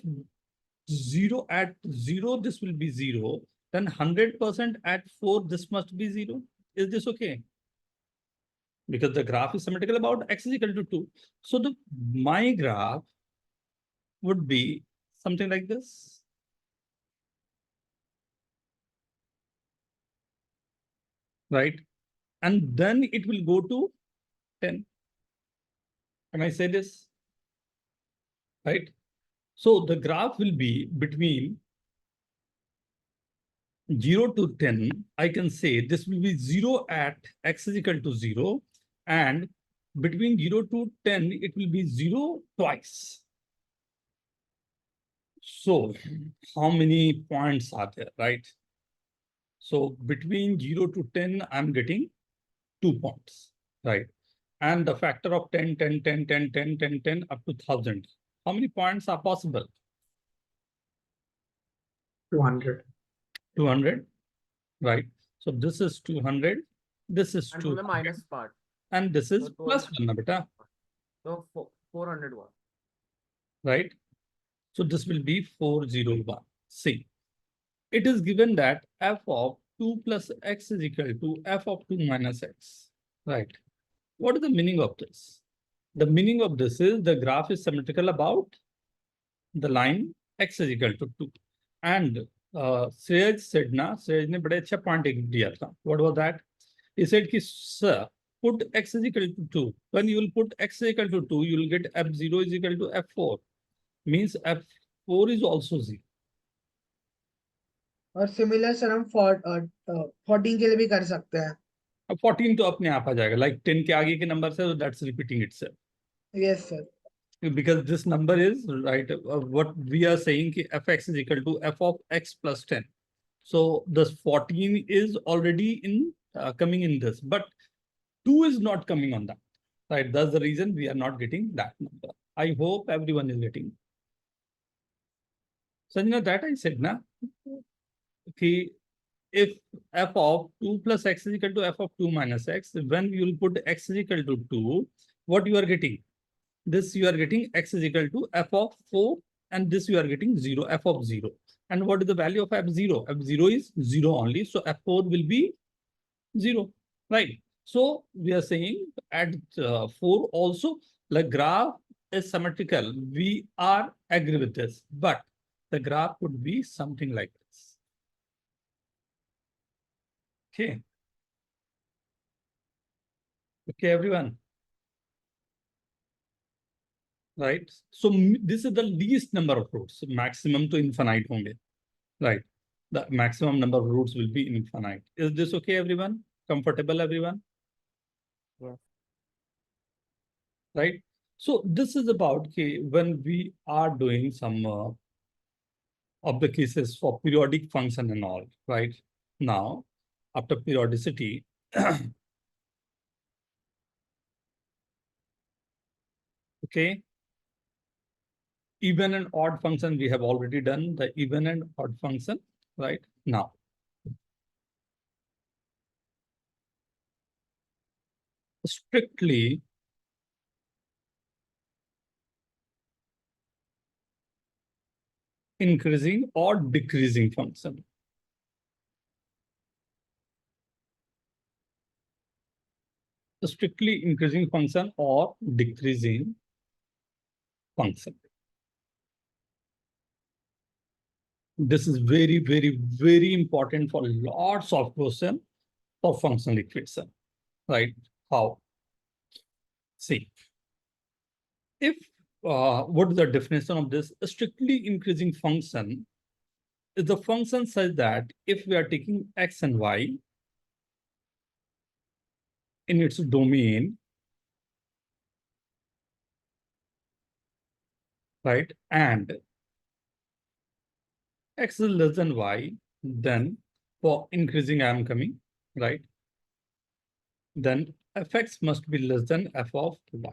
0 at 0, this will be 0, then 100% at 4, this must be 0. Is this okay? Because the graph is symmetrical about x is equal to 2. So my graph would be something like this. Right? And then it will go to 10. Can I say this? Right? So the graph will be between 0 to 10. I can say this will be 0 at x is equal to 0. And between 0 to 10, it will be 0 twice. So how many points are there, right? So between 0 to 10, I'm getting 2 points, right? And the factor of 10, 10, 10, 10, 10, 10, 10 up to 1,000. How many points are possible? 200. 200, right? So this is 200, this is And from the 200, minus part. and this is So plus 1, na beta, So 401. right? So this will be 401. See, it is given that f of 2 plus x is equal to f of 2 minus x, right? What is the meaning of this? The meaning of this is the graph is symmetrical about the line x is equal to 2. And Shreyas said, Shreyas ne bade acha point diya tha. What was that? He said, sir, put x is equal to 2. When you will put x is equal to 2, you will get f0 is equal to f4. Means f4 is also 0. और similar sir हम 14 के लिए भी कर सकते हैं. अब 14 तो अपने आप आ जाएगा, like 10 के आगे के नंबर से, that's repeating itself. Yes, sir. Because this number is right, what we are saying ki fx is equal to f of x plus 10. So this 14 is already in coming in this, but 2 is not coming on that, right? That's the reason we are not getting that number. I hope everyone is getting. Sanjana, that I said, na, ki if f of 2 plus x is equal to f of 2 minus x, when you will put x is equal to 2, what you are getting? This you are getting x is equal to f of 4, and this you are getting 0, f of 0. And what is the value of f0? f0 is 0 only, so f4 will be 0, right? So we are saying at 4 also, the graph is symmetrical. We are agree with this, but the graph would be something like this. Okay. Okay, everyone. Right? So this is the least number of roots. Maximum to infinite honge. Right? The maximum number of roots will be infinite. Is this okay, everyone? Comfortable, everyone? Yes. Right? So this is about when we are doing some of the cases for periodic function and all, right? Now, after periodicity, okay, even and odd function we have already done the even and odd function, right? Now, strictly increasing or decreasing function. Strictly increasing function or decreasing function. This is very, very, very important for lots of questions for functional equation, right? How? See, if what is the definition of this? A strictly increasing function is the function such that if we are taking x and y in its domain, right, and x is less than y, then for increasing I am coming, right, then fx must be less than f of y.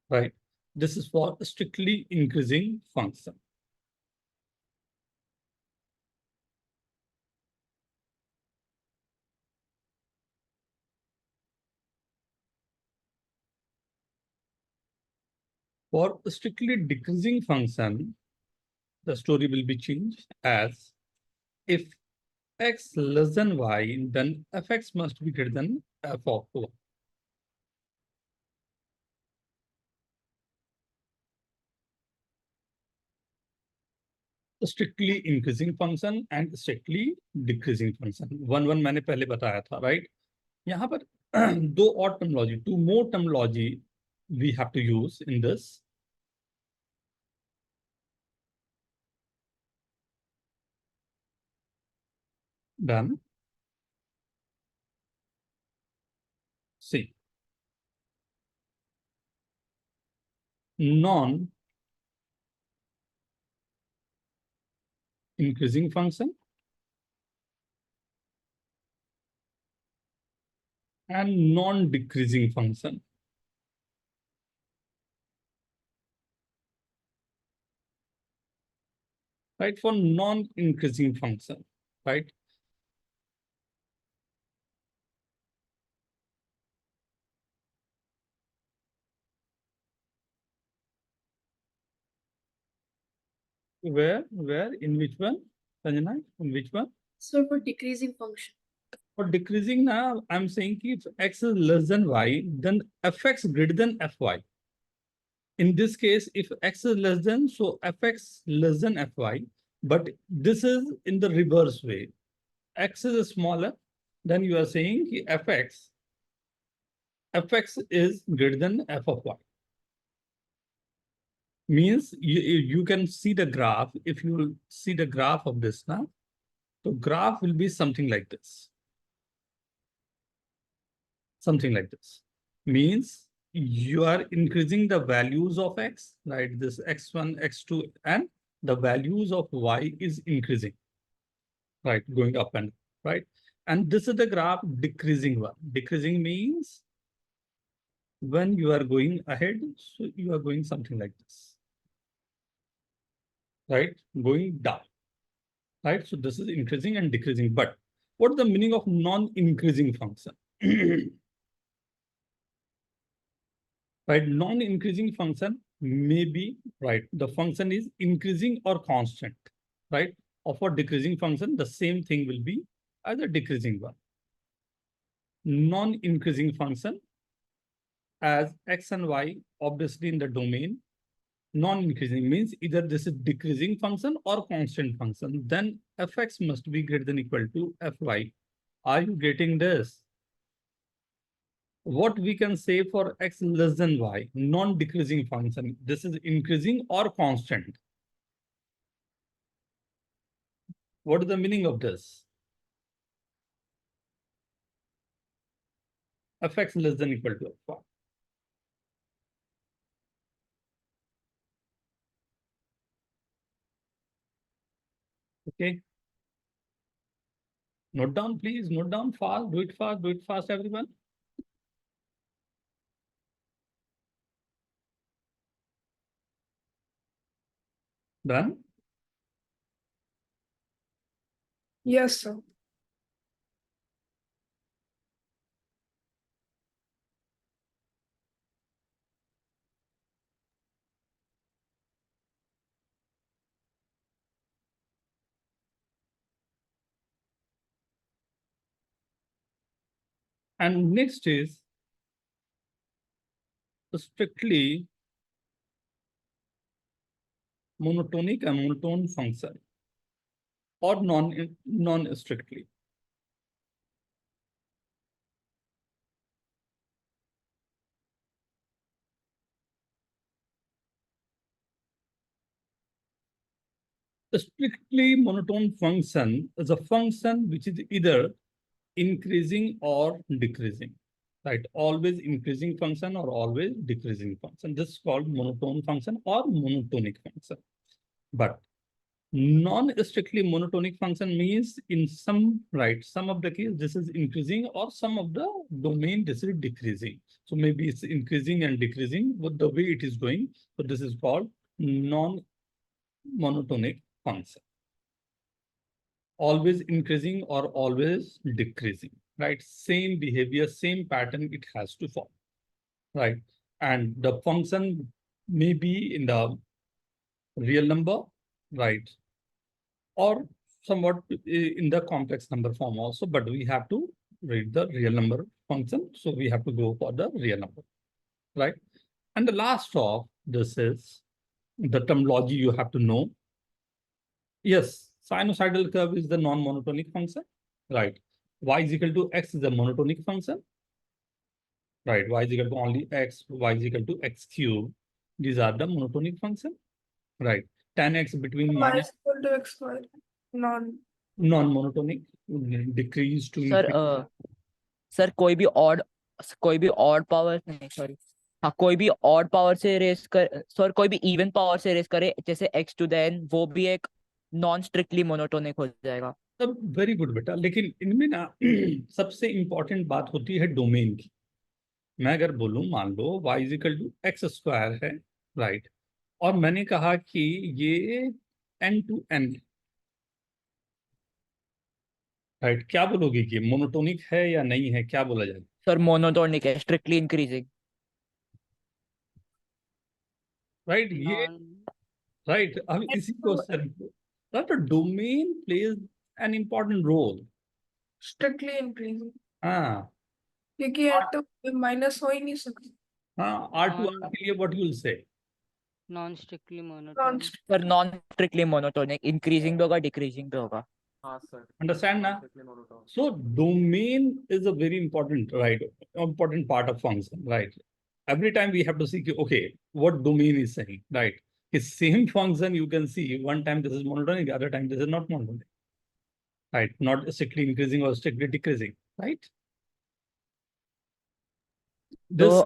Right, this is for strictly increasing function. For strictly decreasing function, the story will be changed as if x less than y, then fx must be greater than f of y. Strictly increasing function and strictly decreasing function. One मैंने पहले बताया था, right? यहाँ पर दो और terminology, two more terminology we have to use in this. Done. See, non-increasing function and non-decreasing function. Right, for non-increasing function, right? Where, in which one, Sanjana, in which one? So for decreasing function. For decreasing now, I'm saying if x is less than y, then fx greater than fy. In this case, if x is less than, so fx less than fy, but this is in the reverse way. X is smaller, then you are saying fx is greater than f of y. Means you can see the graph. If you will see the graph of this now, the graph will be something like this. Something like this. Means you are increasing the values of x, right? This x1, x2, and the values of y is increasing, right? Going up and right. And this is the graph decreasing one. Decreasing means when you are going ahead, so you are going something like this, right? Going down, right? So this is increasing and decreasing. But what is the meaning of non-increasing function? Right, non-increasing function may be, right, the function is increasing or constant, right? Or for decreasing function, the same thing will be as a decreasing one. Non-increasing function as x and y, obviously in the domain, non-increasing means either this is decreasing function or constant function, then fx must be greater than equal to fy. Are you getting this? What we can say for x less than y, non-decreasing function, this is increasing or constant. What is the meaning of this? Fx less than equal to fy. Okay. Note down, please. Note down fast. Do it fast. Do it fast, everyone. Done? Yes, sir. And next is strictly monotonic and monotone function, or non-strictly. The strictly monotone function is a function which is either increasing or decreasing, right? Always increasing function or always decreasing function. This is called monotone function or monotonic function. But non-strictly monotonic function means in some, right, some of the case this is increasing, or some of the domain this is decreasing. So maybe it's increasing and decreasing with the way it is going. So this is called non-monotonic function. Always increasing or always decreasing, right? Same behavior, same pattern it has to follow, right? And the function may be in the real number, right? Or somewhat in the complex number form also, but we have to read the real number function. So we have to go for the real number, right? And the last of this is the terminology you have to know. Yes, sinusoidal curve is the non-monotonic function, right? Y is equal to x is the monotonic function, right? Y is equal to only x, y is equal to x cube. These are the monotonic function, right? Tan x between Y minus is equal to x square. non-monotonic, decrease to sir increase. Sir कोई भी odd power नहीं, sorry, हाँ कोई भी odd power से race कर, sorry कोई भी इवन पावर से रेस करे जैसे x टू द n, वो भी एक नॉन स्ट्रिक्टली मोनोटोनिक हो जाएगा। सब वेरी गुड बेटा, लेकिन इनमें ना सबसे इंपॉर्टेंट बात होती है डोमेन की। मैं अगर बोलूं, मान लो y is equal to x square है, राइट, और मैंने कहा कि ये n टू n, राइट, क्या बोलोगे कि मोनोटोनिक है या नहीं है, क्या बोला जाए? सर मोनोटोनिक है, स्ट्रिक्टली इंक्रीजिंग। राइट, ये नॉन राइट। अब इसी को sir, the domain plays an important role. Strictly increasing. हाँ क्योंकि ये तो माइनस हो ही नहीं सकता। हाँ, R to R के लिए what you will say? Non strictly monotone. Sir non strictly monotonic, increasing भी होगा डिक्रीजिंग भी होगा। हाँ सर, Understand ना? So domain is a very important, right? Important part of function, right? Every time we have to see, okay, what domain is saying, right? The same function you can see one time this is monotonic, the other time this is not monotonic, right? Not strictly increasing or strictly decreasing, right? This,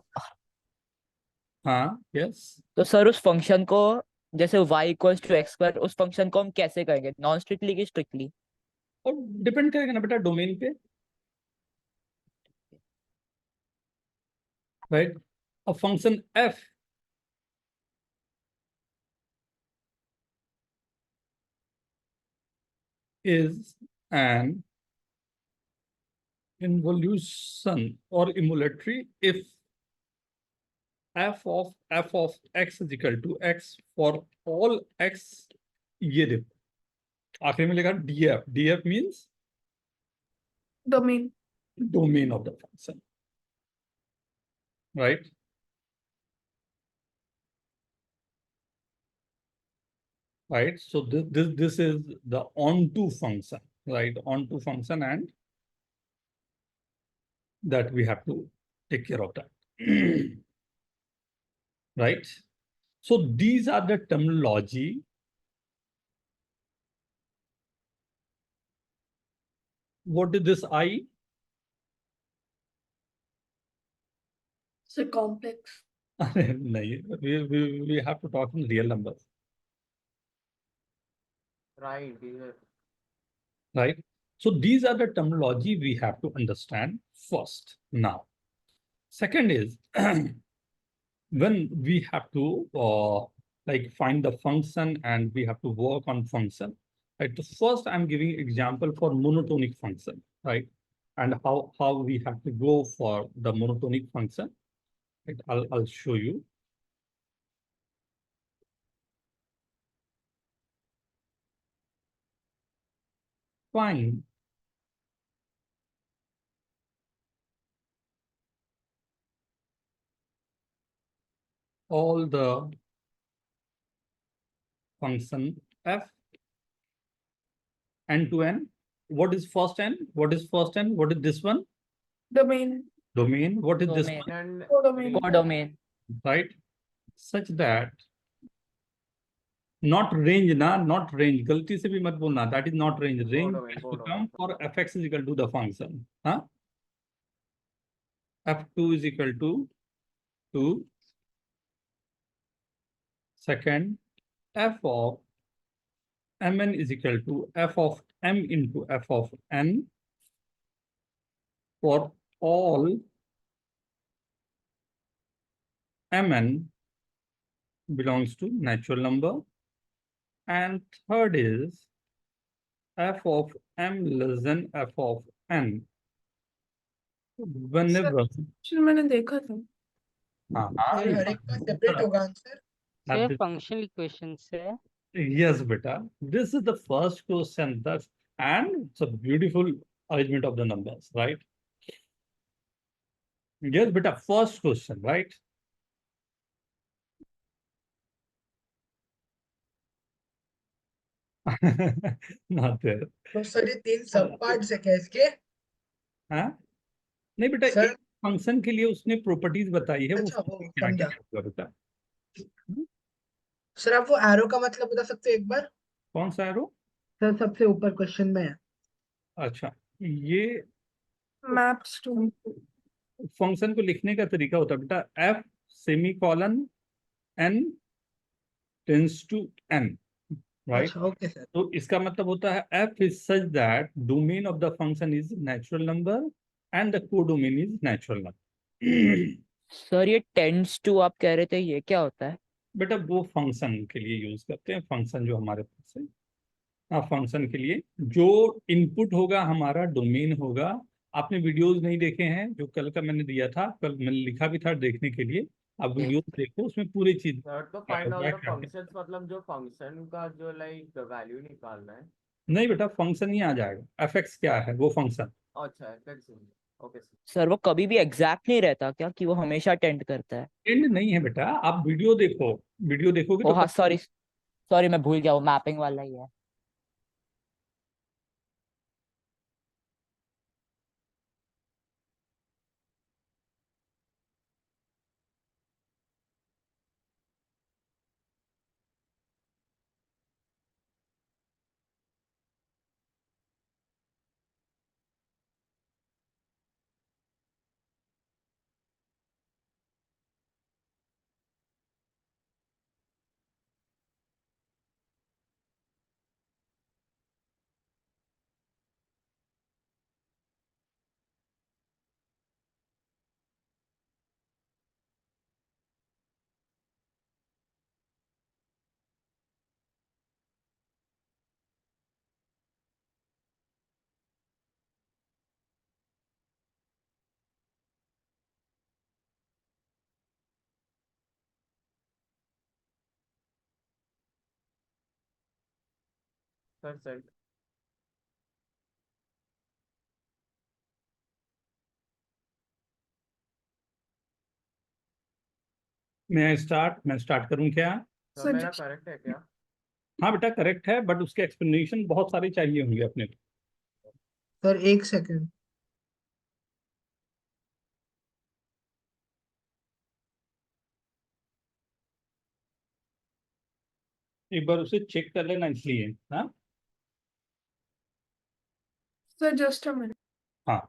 हाँ, yes. तो sir उस function को, जैसे y equals to x square, उस function को हम कैसे करेंगे, नॉन स्ट्रिक्टली की स्ट्रिक्टली? और डिपेंड करेगा ना बेटा डोमेन पे, right? A function f is an involution or emulatory if f of x is equal to x for all x, ये देखो आखिर में लिखा df means domain of the function, right? Right, so this is the onto function, right? Onto function, and that we have to take care of that. Right, so these are the terminology. What is this I? It's a complex. we have to talk in real numbers. Right. Right, so these are the terminology we have to understand first. Now, second is when we have to like find the function and we have to work on function, right? So first I'm giving example for monotonic function, right? And how we have to go for the monotonic function, right? I'll show you. Fine. all the function f n to n. What is first n? What is first n? What is this one? Domain. Domain. What is this Domain. one? And Codomain. Codomain. Right? Such that not range na, not range. गलती से भी मत बोलना. That is not range. Range codomain, has to codomain. come for fx is equal to the function. Huh? f2 is equal to 2. Second, f of mn is equal to f of m into f of n for all mn belongs to natural number. And third is f of m less than f of n. Whenever Actually, मैंने देखा था. Sir हर एक का separate होगा answer. Sir functional equation से Yes, beta. This is the first question. That's and it's a beautiful arrangement of the numbers, right? Yes, beta. First question, right? Not there. तो sir ये 3 सब parts है क्या इसके? हाँ? नहीं बेटा, सर एक फंक्शन के लिए उसने प्रॉपर्टीज बताई है, वो अच्छा, वो क्या समझा. क्या बेटा? सर आप वो एरो का मतलब बता सकते हो एक बार? कौन सा एरो? सर सबसे ऊपर क्वेश्चन में है. अच्छा, ये Maps to. फंक्शन को लिखने का तरीका होता है बेटा. F semicolon n tends to n, right? अच्छा, ओके सर. तो इसका मतलब होता है f is such that domain of the function is natural number and the codomain is natural number. Sir ये टेंड्स टू आप कह रहे थे, ये क्या होता है? बेटा वो फंक्शन के लिए यूज करते हैं. फंक्शन जो हमारे पास है, हाँ, फंक्शन के लिए जो इनपुट होगा हमारा डोमेन होगा. आपने वीडियोस नहीं देखे हैं जो कल का मैंने दिया था, कल मैंने लिखा भी था देखने के लिए. आप वीडियोस देखो, उसमें पूरी चीज. सर तो फाइंड आउट द फंक्शंस, मतलब जो फंक्शन का जो लाइक वैल्यू निकालना है. नहीं बेटा, फंक्शन ही आ जाएगा. एफ क्या है वो फंक्शन. अच्छा है. Okay sir. सर वो कभी भी एग्जैक्ट नहीं रहता क्या, कि वो हमेशा टेंड करता है? एंड नहीं है बेटा, आप वीडियो देखो. वीडियो देखोगे ओ तो हाँ, सॉरी सॉरी, मैं भूल गया, वो मैपिंग वाला ही है. सर सर मैं स्टार्ट करूं क्या? सर मेरा करेक्ट है क्या? हाँ बेटा करेक्ट है, बट उसके एक्सप्लेनेशन बहुत सारे चाहिए होंगे अपने को. सर एक सेकंड. एक बार उसे चेक कर लेना इसलिए. हाँ Sir, just a minute. हाँ.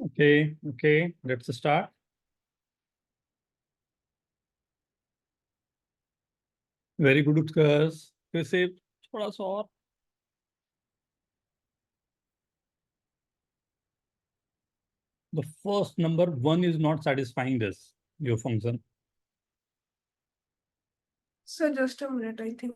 Okay, let's start. Very good Utkarsh. फिर से थोड़ा सा और. The first number 1 is not satisfying this. your function? So just a minute, I think.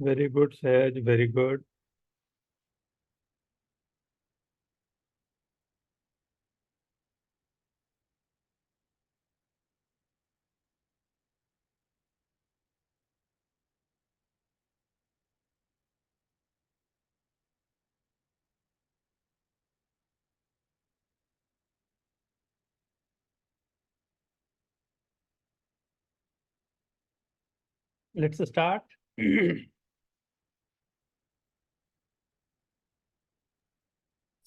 Very good, Sahaj, very good. Let's start.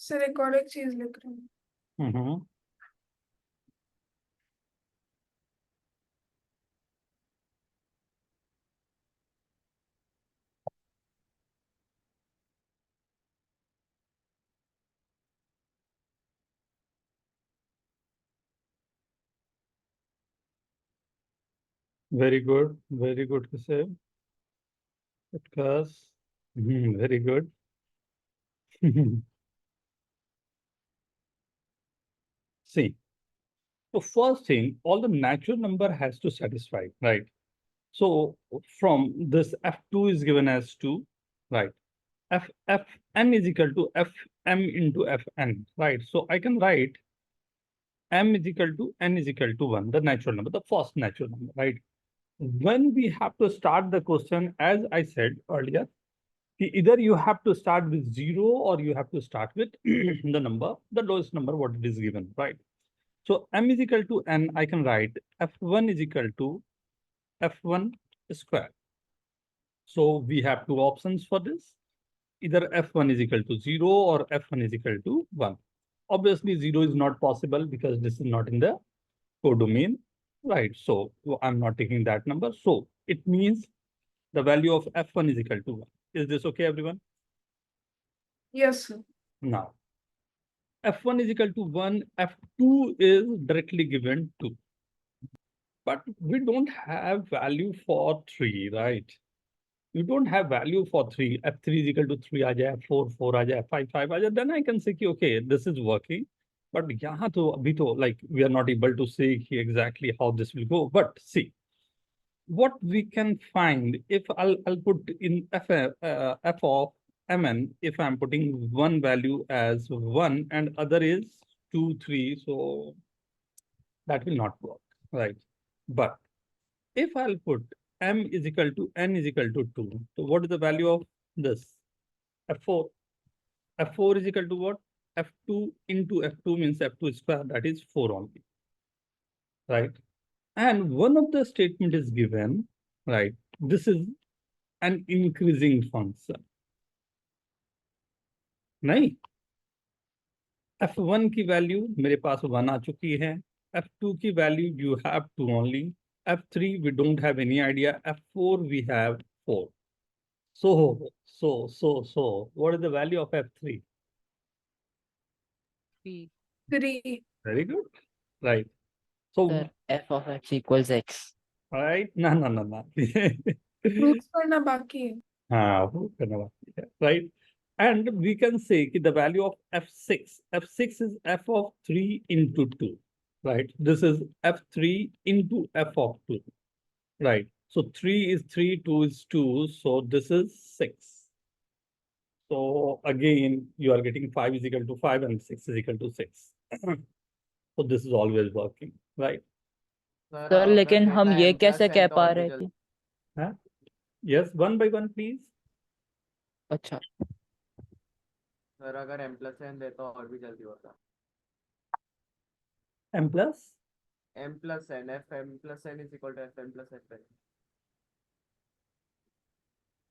Sir एक और एक चीज लिख रही हूँ. Mhm. Very good, Kasib. Utkarsh. Very good. See, so first thing, all the natural number has to satisfy, right? So from this f2 is given as 2, right? Fn is equal to fm into fn, right? So I can write m is equal to n is equal to 1, the natural number, the first natural number, right? When we have to start the question, as I said earlier, either you have to start with 0 or you have to start with the number, the lowest number, what it is given, right? So m is equal to n, I can write f1 is equal to f1 square. So we have two options for this. Either f1 is equal to 0 or f1 is equal to 1. Obviously, 0 is not possible because this is not in the codomain, right? So I'm not taking that number. So it means the value of f1 is equal to 1. Is this okay, everyone? Yes, sir. Now, f1 is equal to 1, f2 is directly given 2. But we don't have value for 3, right? You don't have value for 3. F3 is equal to 3 aa jaye, F4, 4 aa jaye, F5, 5 aa jaye. Then I can say, okay, this is working. But yahan to, abhi to, like, we are not able to say exactly how this will go. But see, what we can find, if I'll put in f of mn, if I'm putting one value as 1 and other is 2, 3, so that will not work, right? But if I'll put m is equal to n is equal to 2, so what is the value of this? F4. F4 is equal to what? F2 into F2 means F2 square, that is 4 only, right? And one of the statement is given, right? This is an increasing function. नहीं? F1 की value मेरे पास 1 आ चुकी है. F2 की value you have 2 only. F3 we don't have any idea. F4 we have 4. So, what is the value of F3? 3. 3. Very good, right? So, Sir, f of x equals x. right? No. Proofs करना बाकी है. हाँ, वो करना बाकी है, right? And we can say that the value of F6 is f of 3 into 2, right? This is F3 into f of 2, right? So 3 is 3, 2 is 2, so this is 6. So again, you are getting 5 is equal to 5 and 6 is equal to 6. So this is always working, right? Sir लेकिन हम ये कैसे कह पा रहे थे? Huh? Yes, one by one, please. अच्छा, sir अगर m plus n दे तो और भी जल्दी होता. M plus m plus n, fm plus n is equal to fm plus fn.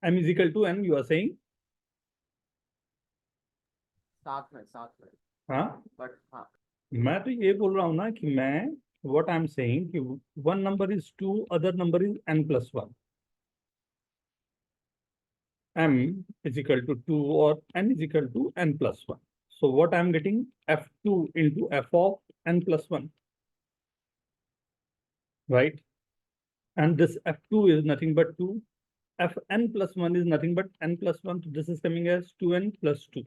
m is equal to n, you are saying? साथ में हाँ? but हाँ. मैं तो ये बोल रहा हूँ ना कि मैं what I'm saying कि one number is 2, other number is n+1. M is equal to 2 or n is equal to n+1. So what I'm getting f2 into f of n+1, right? And this f2 is nothing but 2. Fn+1 is nothing but n+1. So this is coming as 2n plus 2,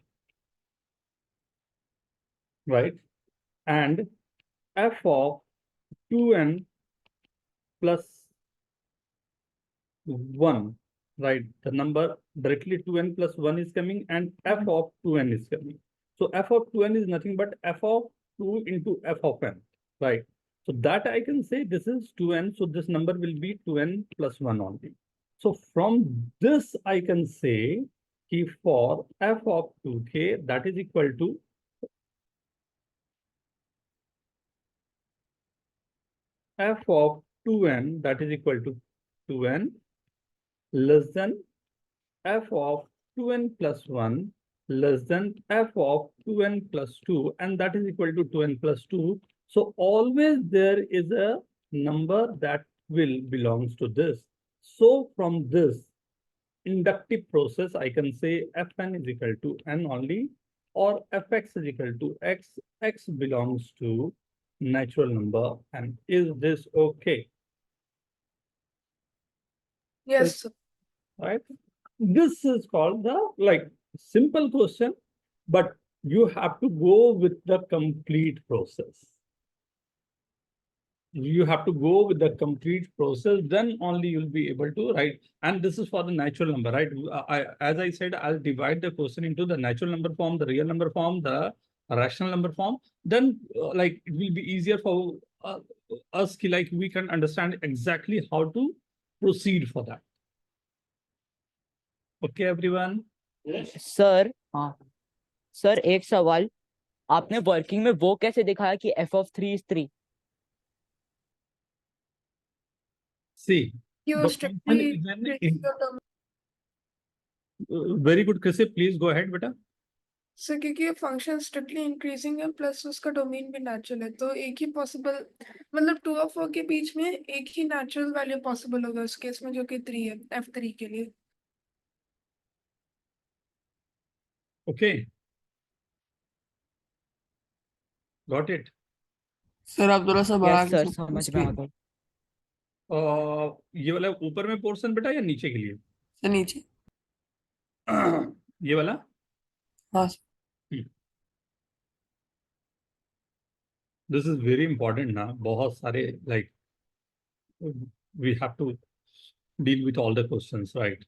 right? And f of 2n plus 1, right? The number directly 2n plus 1 is coming and f of 2n is coming. So f of 2n is nothing but f of 2 into f of n, right? So that I can say this is 2n. So this number will be 2n plus 1 only. So from this I can say कि for f of 2k that is equal to f of 2n that is equal to 2n less than f of 2n plus 1 less than f of 2n plus 2, and that is equal to 2n plus 2. So always there is a number that will belongs to this. So from this inductive process, I can say fn is equal to n only, or fx is equal to x. X belongs to natural number. And is this okay? Yes, sir. Right? This is called the like simple question, but you have to go with the complete process. You have to go with the complete process, then only you'll be able to write. And this is for the natural number, right? As I said, I'll divide the question into the natural number form, the real number form, the rational number form. Then like it will be easier for us, like we can understand exactly how to proceed for that. Okay, everyone. Sir हाँ sir एक सवाल, आपने working में वो कैसे दिखाया कि f of 3 is 3? See, You the strictly function is breaking your term. very good, Chris. Please go ahead, beta. Sir क्योंकि ये फंक्शन स्ट्रिक्टली इंक्रीजिंग है प्लस उसका डोमेन भी नेचुरल है, तो एक ही पॉसिबल मतलब 2 और 4 के बीच में एक ही नेचुरल वैल्यू पॉसिबल होगा उस केस में, जो कि 3 है f3 के लिए. Okay, got it. सर आप थोड़ा सा बढ़ा यस के सर सुनाओ समझ में आ स्क्रीन गई. ये वाला ऊपर में पोर्शन बेटा या नीचे के लिए? से नीचे. ये वाला? हाँ sir. This is very important ना. बहुत सारे like we have to deal with all the questions, right?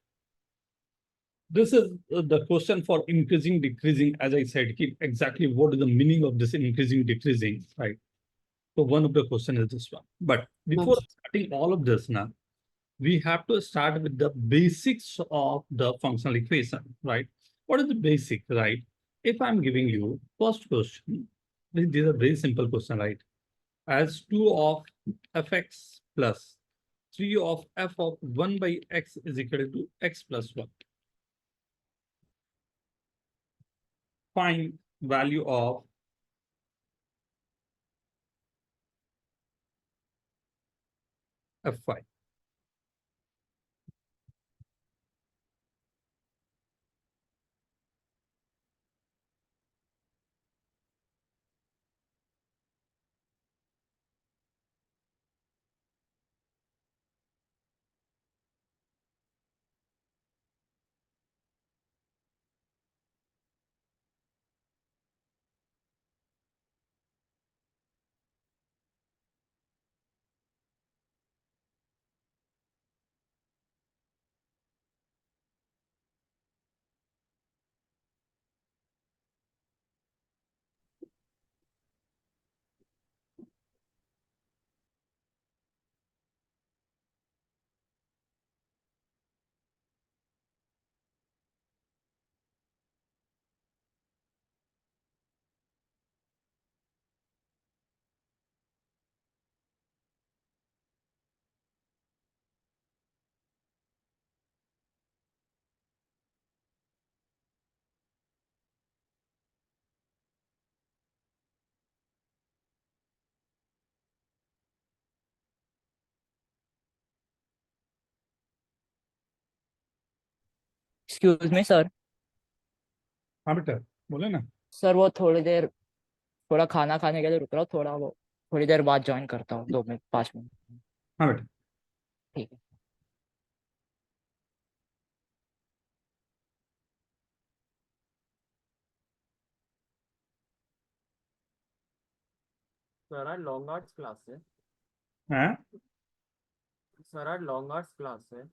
This is the question for increasing, decreasing. As I said, exactly what is the meaning of this increasing, decreasing, right? So one of the question is this one. But before starting all of this now, we have to start with the basics of the functional equation, right? What is the basic, right? If I'm giving you first question, this is a very simple question, right? As 2 of fx plus 3 of f of 1 by x is equal to x plus 1. Find value of f5. Excuse me sir. हाँ बेटा बोले ना। Sir वो थोड़ा खाना खाने के लिए रुक रहा हूँ, थोड़ी देर बाद ज्वाइन करता हूँ, 2 मिनट 5 मिनट। हाँ बेटा। ठीक है। सर आज लॉन्ग आर्ट्स क्लास है। हाँ सर आज लॉन्ग आर्ट्स क्लास है।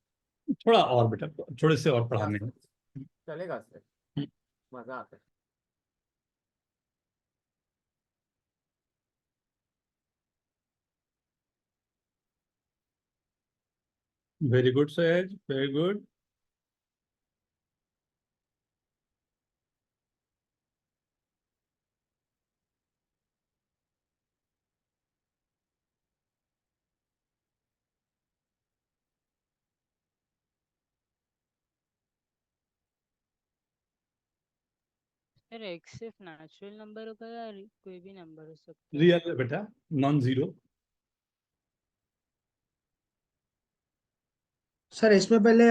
थोड़ा और बेटा, थोड़े से और क्या पढ़ाने सर? हैं। चलेगा सर, हम्म। मजा आता है। Very good sir, very good. Sir x सिर्फ नेचुरल नंबर होगा या कोई भी नंबर हो सकता है? रियल बेटा, नॉन जीरो। सर इसमें पहले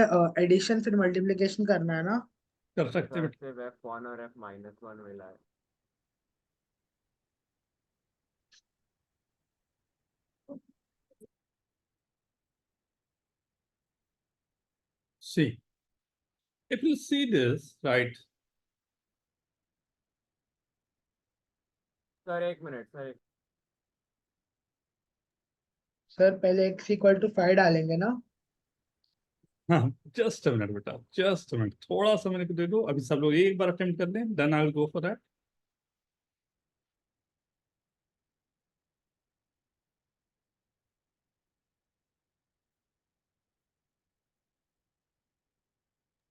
एडिशन फिर मल्टीप्लिकेशन करना है ना? कर सकते सर बेटा। सिर्फ F1 और F-1 मिला है। See, if you see this, right? Sir एक मिनट सर, सर पहले x इक्वल टू 5 डालेंगे ना? हाँ जस्ट अ मिनट बेटा, जस्ट अ मिनट, थोड़ा सा मेरे को दे दो, अभी सब लोग एक बार अटेम्प्ट कर लें, then I will go for that.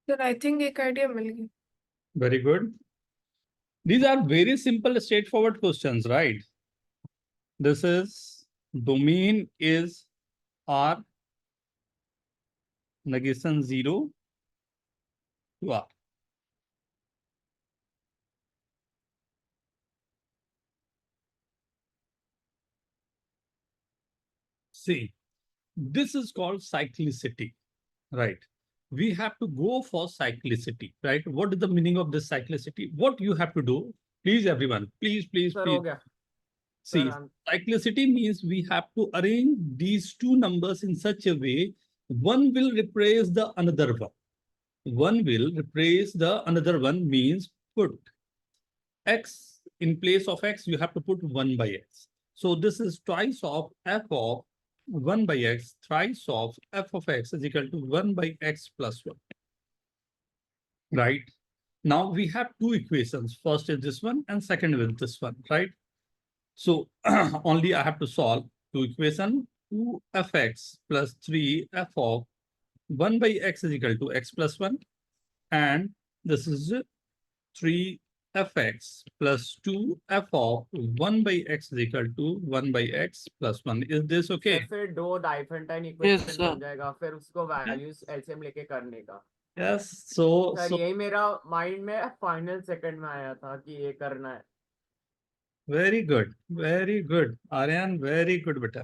Sir I think एक आइडिया मिल गई। Very good. These are very simple, straightforward questions, right? This is domain is R, negation 0 to R. See, this is called cyclicity, right? We have to go for cyclicity, right? What is the meaning of this cyclicity? What you have to do, please, everyone, please, please, sir हो please. गया। See, Sir, cyclicity means we have to arrange these two numbers in such a way, one will replace the another one. One will replace the another one means put x in place of x, you have to put 1 by x. So this is twice of f of 1 by x, thrice of f of x is equal to 1 by x plus 1. Right? Now we have two equations. First is this one and second is this one, right? So only I have to solve two equation, 2fx plus 3f of 1 by x is equal to x plus 1. And this is 3fx plus 2f of 1 by x is equal to 1 by x plus 1. Is this okay? Sir फिर दो Diophantine Yes, equation sir. बन जाएगा, फिर उसको values LCM लेके करने का। Yes. So, sir यही मेरा माइंड में फाइनल सेकंड में आया था कि ये करना है। very good. Very good. Aryan, very good, beta.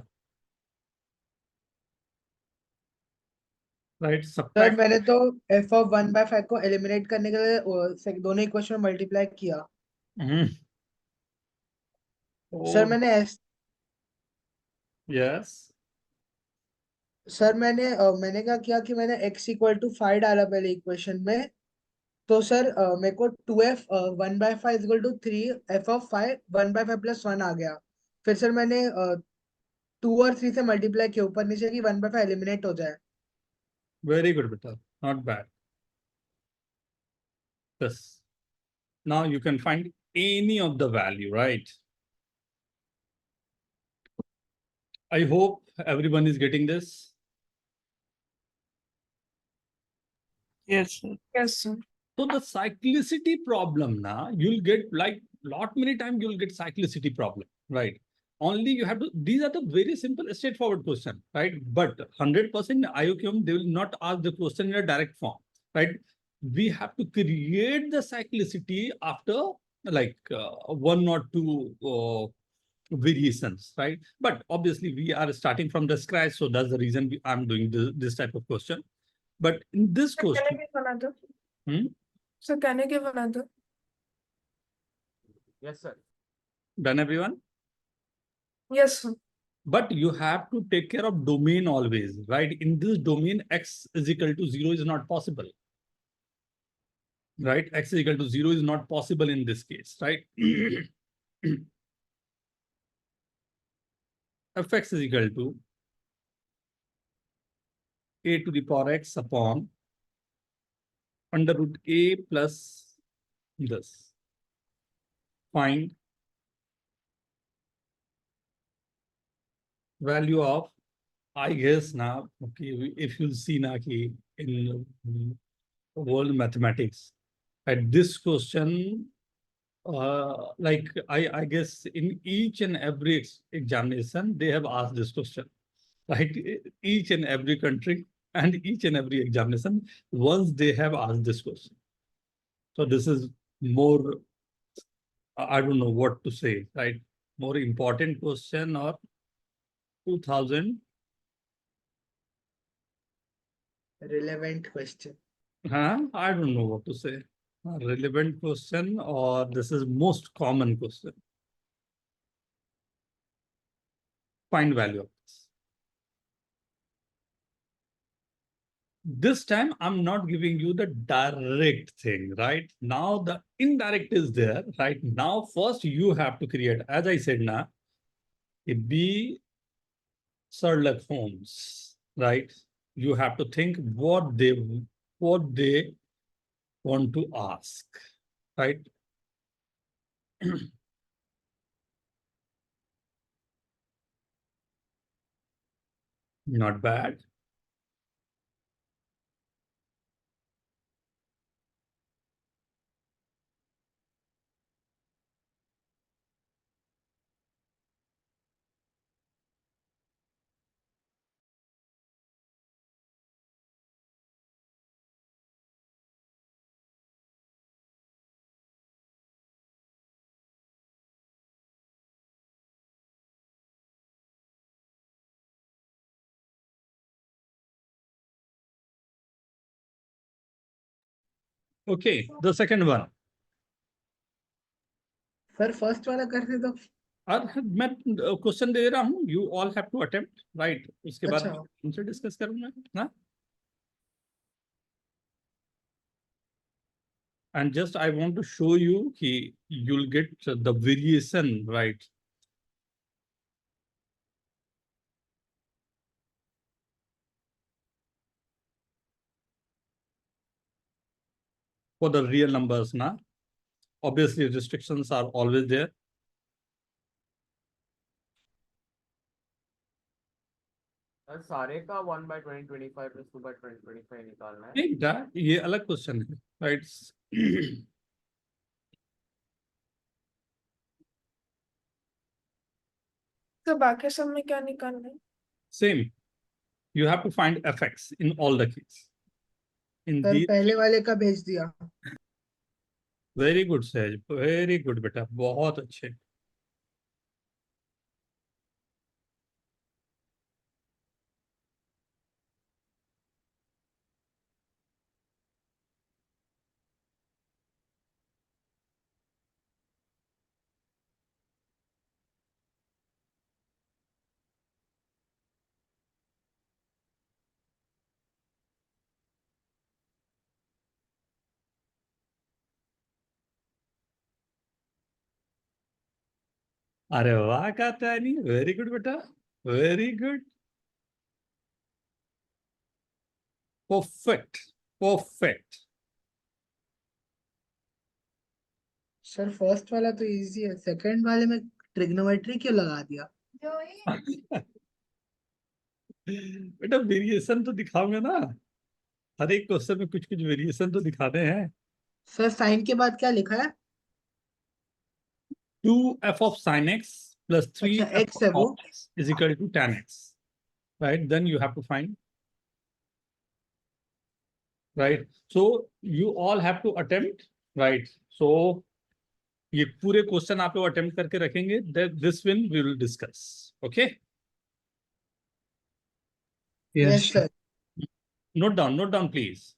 Right. Sir Subtract. मैंने तो f ऑफ 1 बाय 5 को एलिमिनेट करने के लिए दोनों इक्वेशन में मल्टीप्लाई किया। Mhm. सर Oh, मैंने yes. सर मैंने क्या किया कि मैंने x इक्वल टू 5 डाला पहले इक्वेशन में। तो सर मेरे को 2f 1 by 5 equal to 3 f of 5 1 by 5 plus 1 आ गया। फिर सर मैंने 2 और 3 से मल्टीप्लाई किया ऊपर नीचे कि 1 बाय 5 एलिमिनेट हो जाए। Very good, beta. Not bad. This. Now you can find any of the value, right? I hope everyone is getting this. Yes, sir. Yes sir. So the cyclicity problem now, you'll get like many times you'll get cyclicity problem, right? Only you have to, these are the very simple, straightforward question, right? But 100% IOQM, they will not ask the question in a direct form, right? We have to create the cyclicity after like one or two variations, right? But obviously we are starting from the scratch. So that's the reason I'm doing this type of question. But in this चले question, भी बना दो। So can you give another? Yes, sir. Done, everyone? Yes, sir. But you have to take care of domain always, right? In this domain, x is equal to 0 is not possible. Right? X is equal to 0 is not possible in this case, right? Fx is equal to a to the power x upon under root a plus this. Find value of, I guess now, okay, if you see now in world mathematics, at this question, like I guess in each and every examination, they have asked this question, right? Each and every country and each and every examination, once they have asked this question. So this is more, I don't know what to say, right? More important question or 2000. Relevant question. I don't know what to say. A relevant question or this is most common question. Find value of this. This time I'm not giving you the direct thing, right? Now the indirect is there, right? Now first you have to create, as I said now, be Sherlock Holmes, right? You have to think what they want to ask, right? Not bad. Okay, the second one. Sir first वाला करते तो और मैं question दे रहा हूँ, you all have to attempt, right? उसके बाद अच्छा। उनसे डिस्कस करूंगा ना. And just I want to show you you'll get the variation, right? For the real numbers, na. Obviously, restrictions are always there. Sir सारे का 1/2025 + 2/2025 निकालना है. नहीं बेटा, ये अलग क्वेश्चन है, राइट? तो बाकी सब में क्या निकालना है? Same. You have to find fx in all the cases. In sir these, पहले वाले का भेज दिया. very good, Sahaj. Very good, बेटा. बहुत अच्छे. अरे वाह कात्यायनी, वेरी गुड बेटा, very good, perfect, perfect. Sir first वाला तो इजी है, सेकंड वाले में ट्रिग्नोमेट्री क्यों लगा दिया? बेटा वेरिएशन तो दिखाओगे ना, हर एक क्वेश्चन में कुछ कुछ वेरिएशन तो दिखाते हैं. सर साइन के बाद क्या लिखा है? 2f of sin x plus 3 अच्छा x है वो. is equal to tan x, right? Then you have to find, right? So you all have to attempt, right? So ये पूरे क्वेश्चन आप लोग अटेम्प्ट करके रखेंगे, this will we will discuss, okay? Yes sir. Note down please.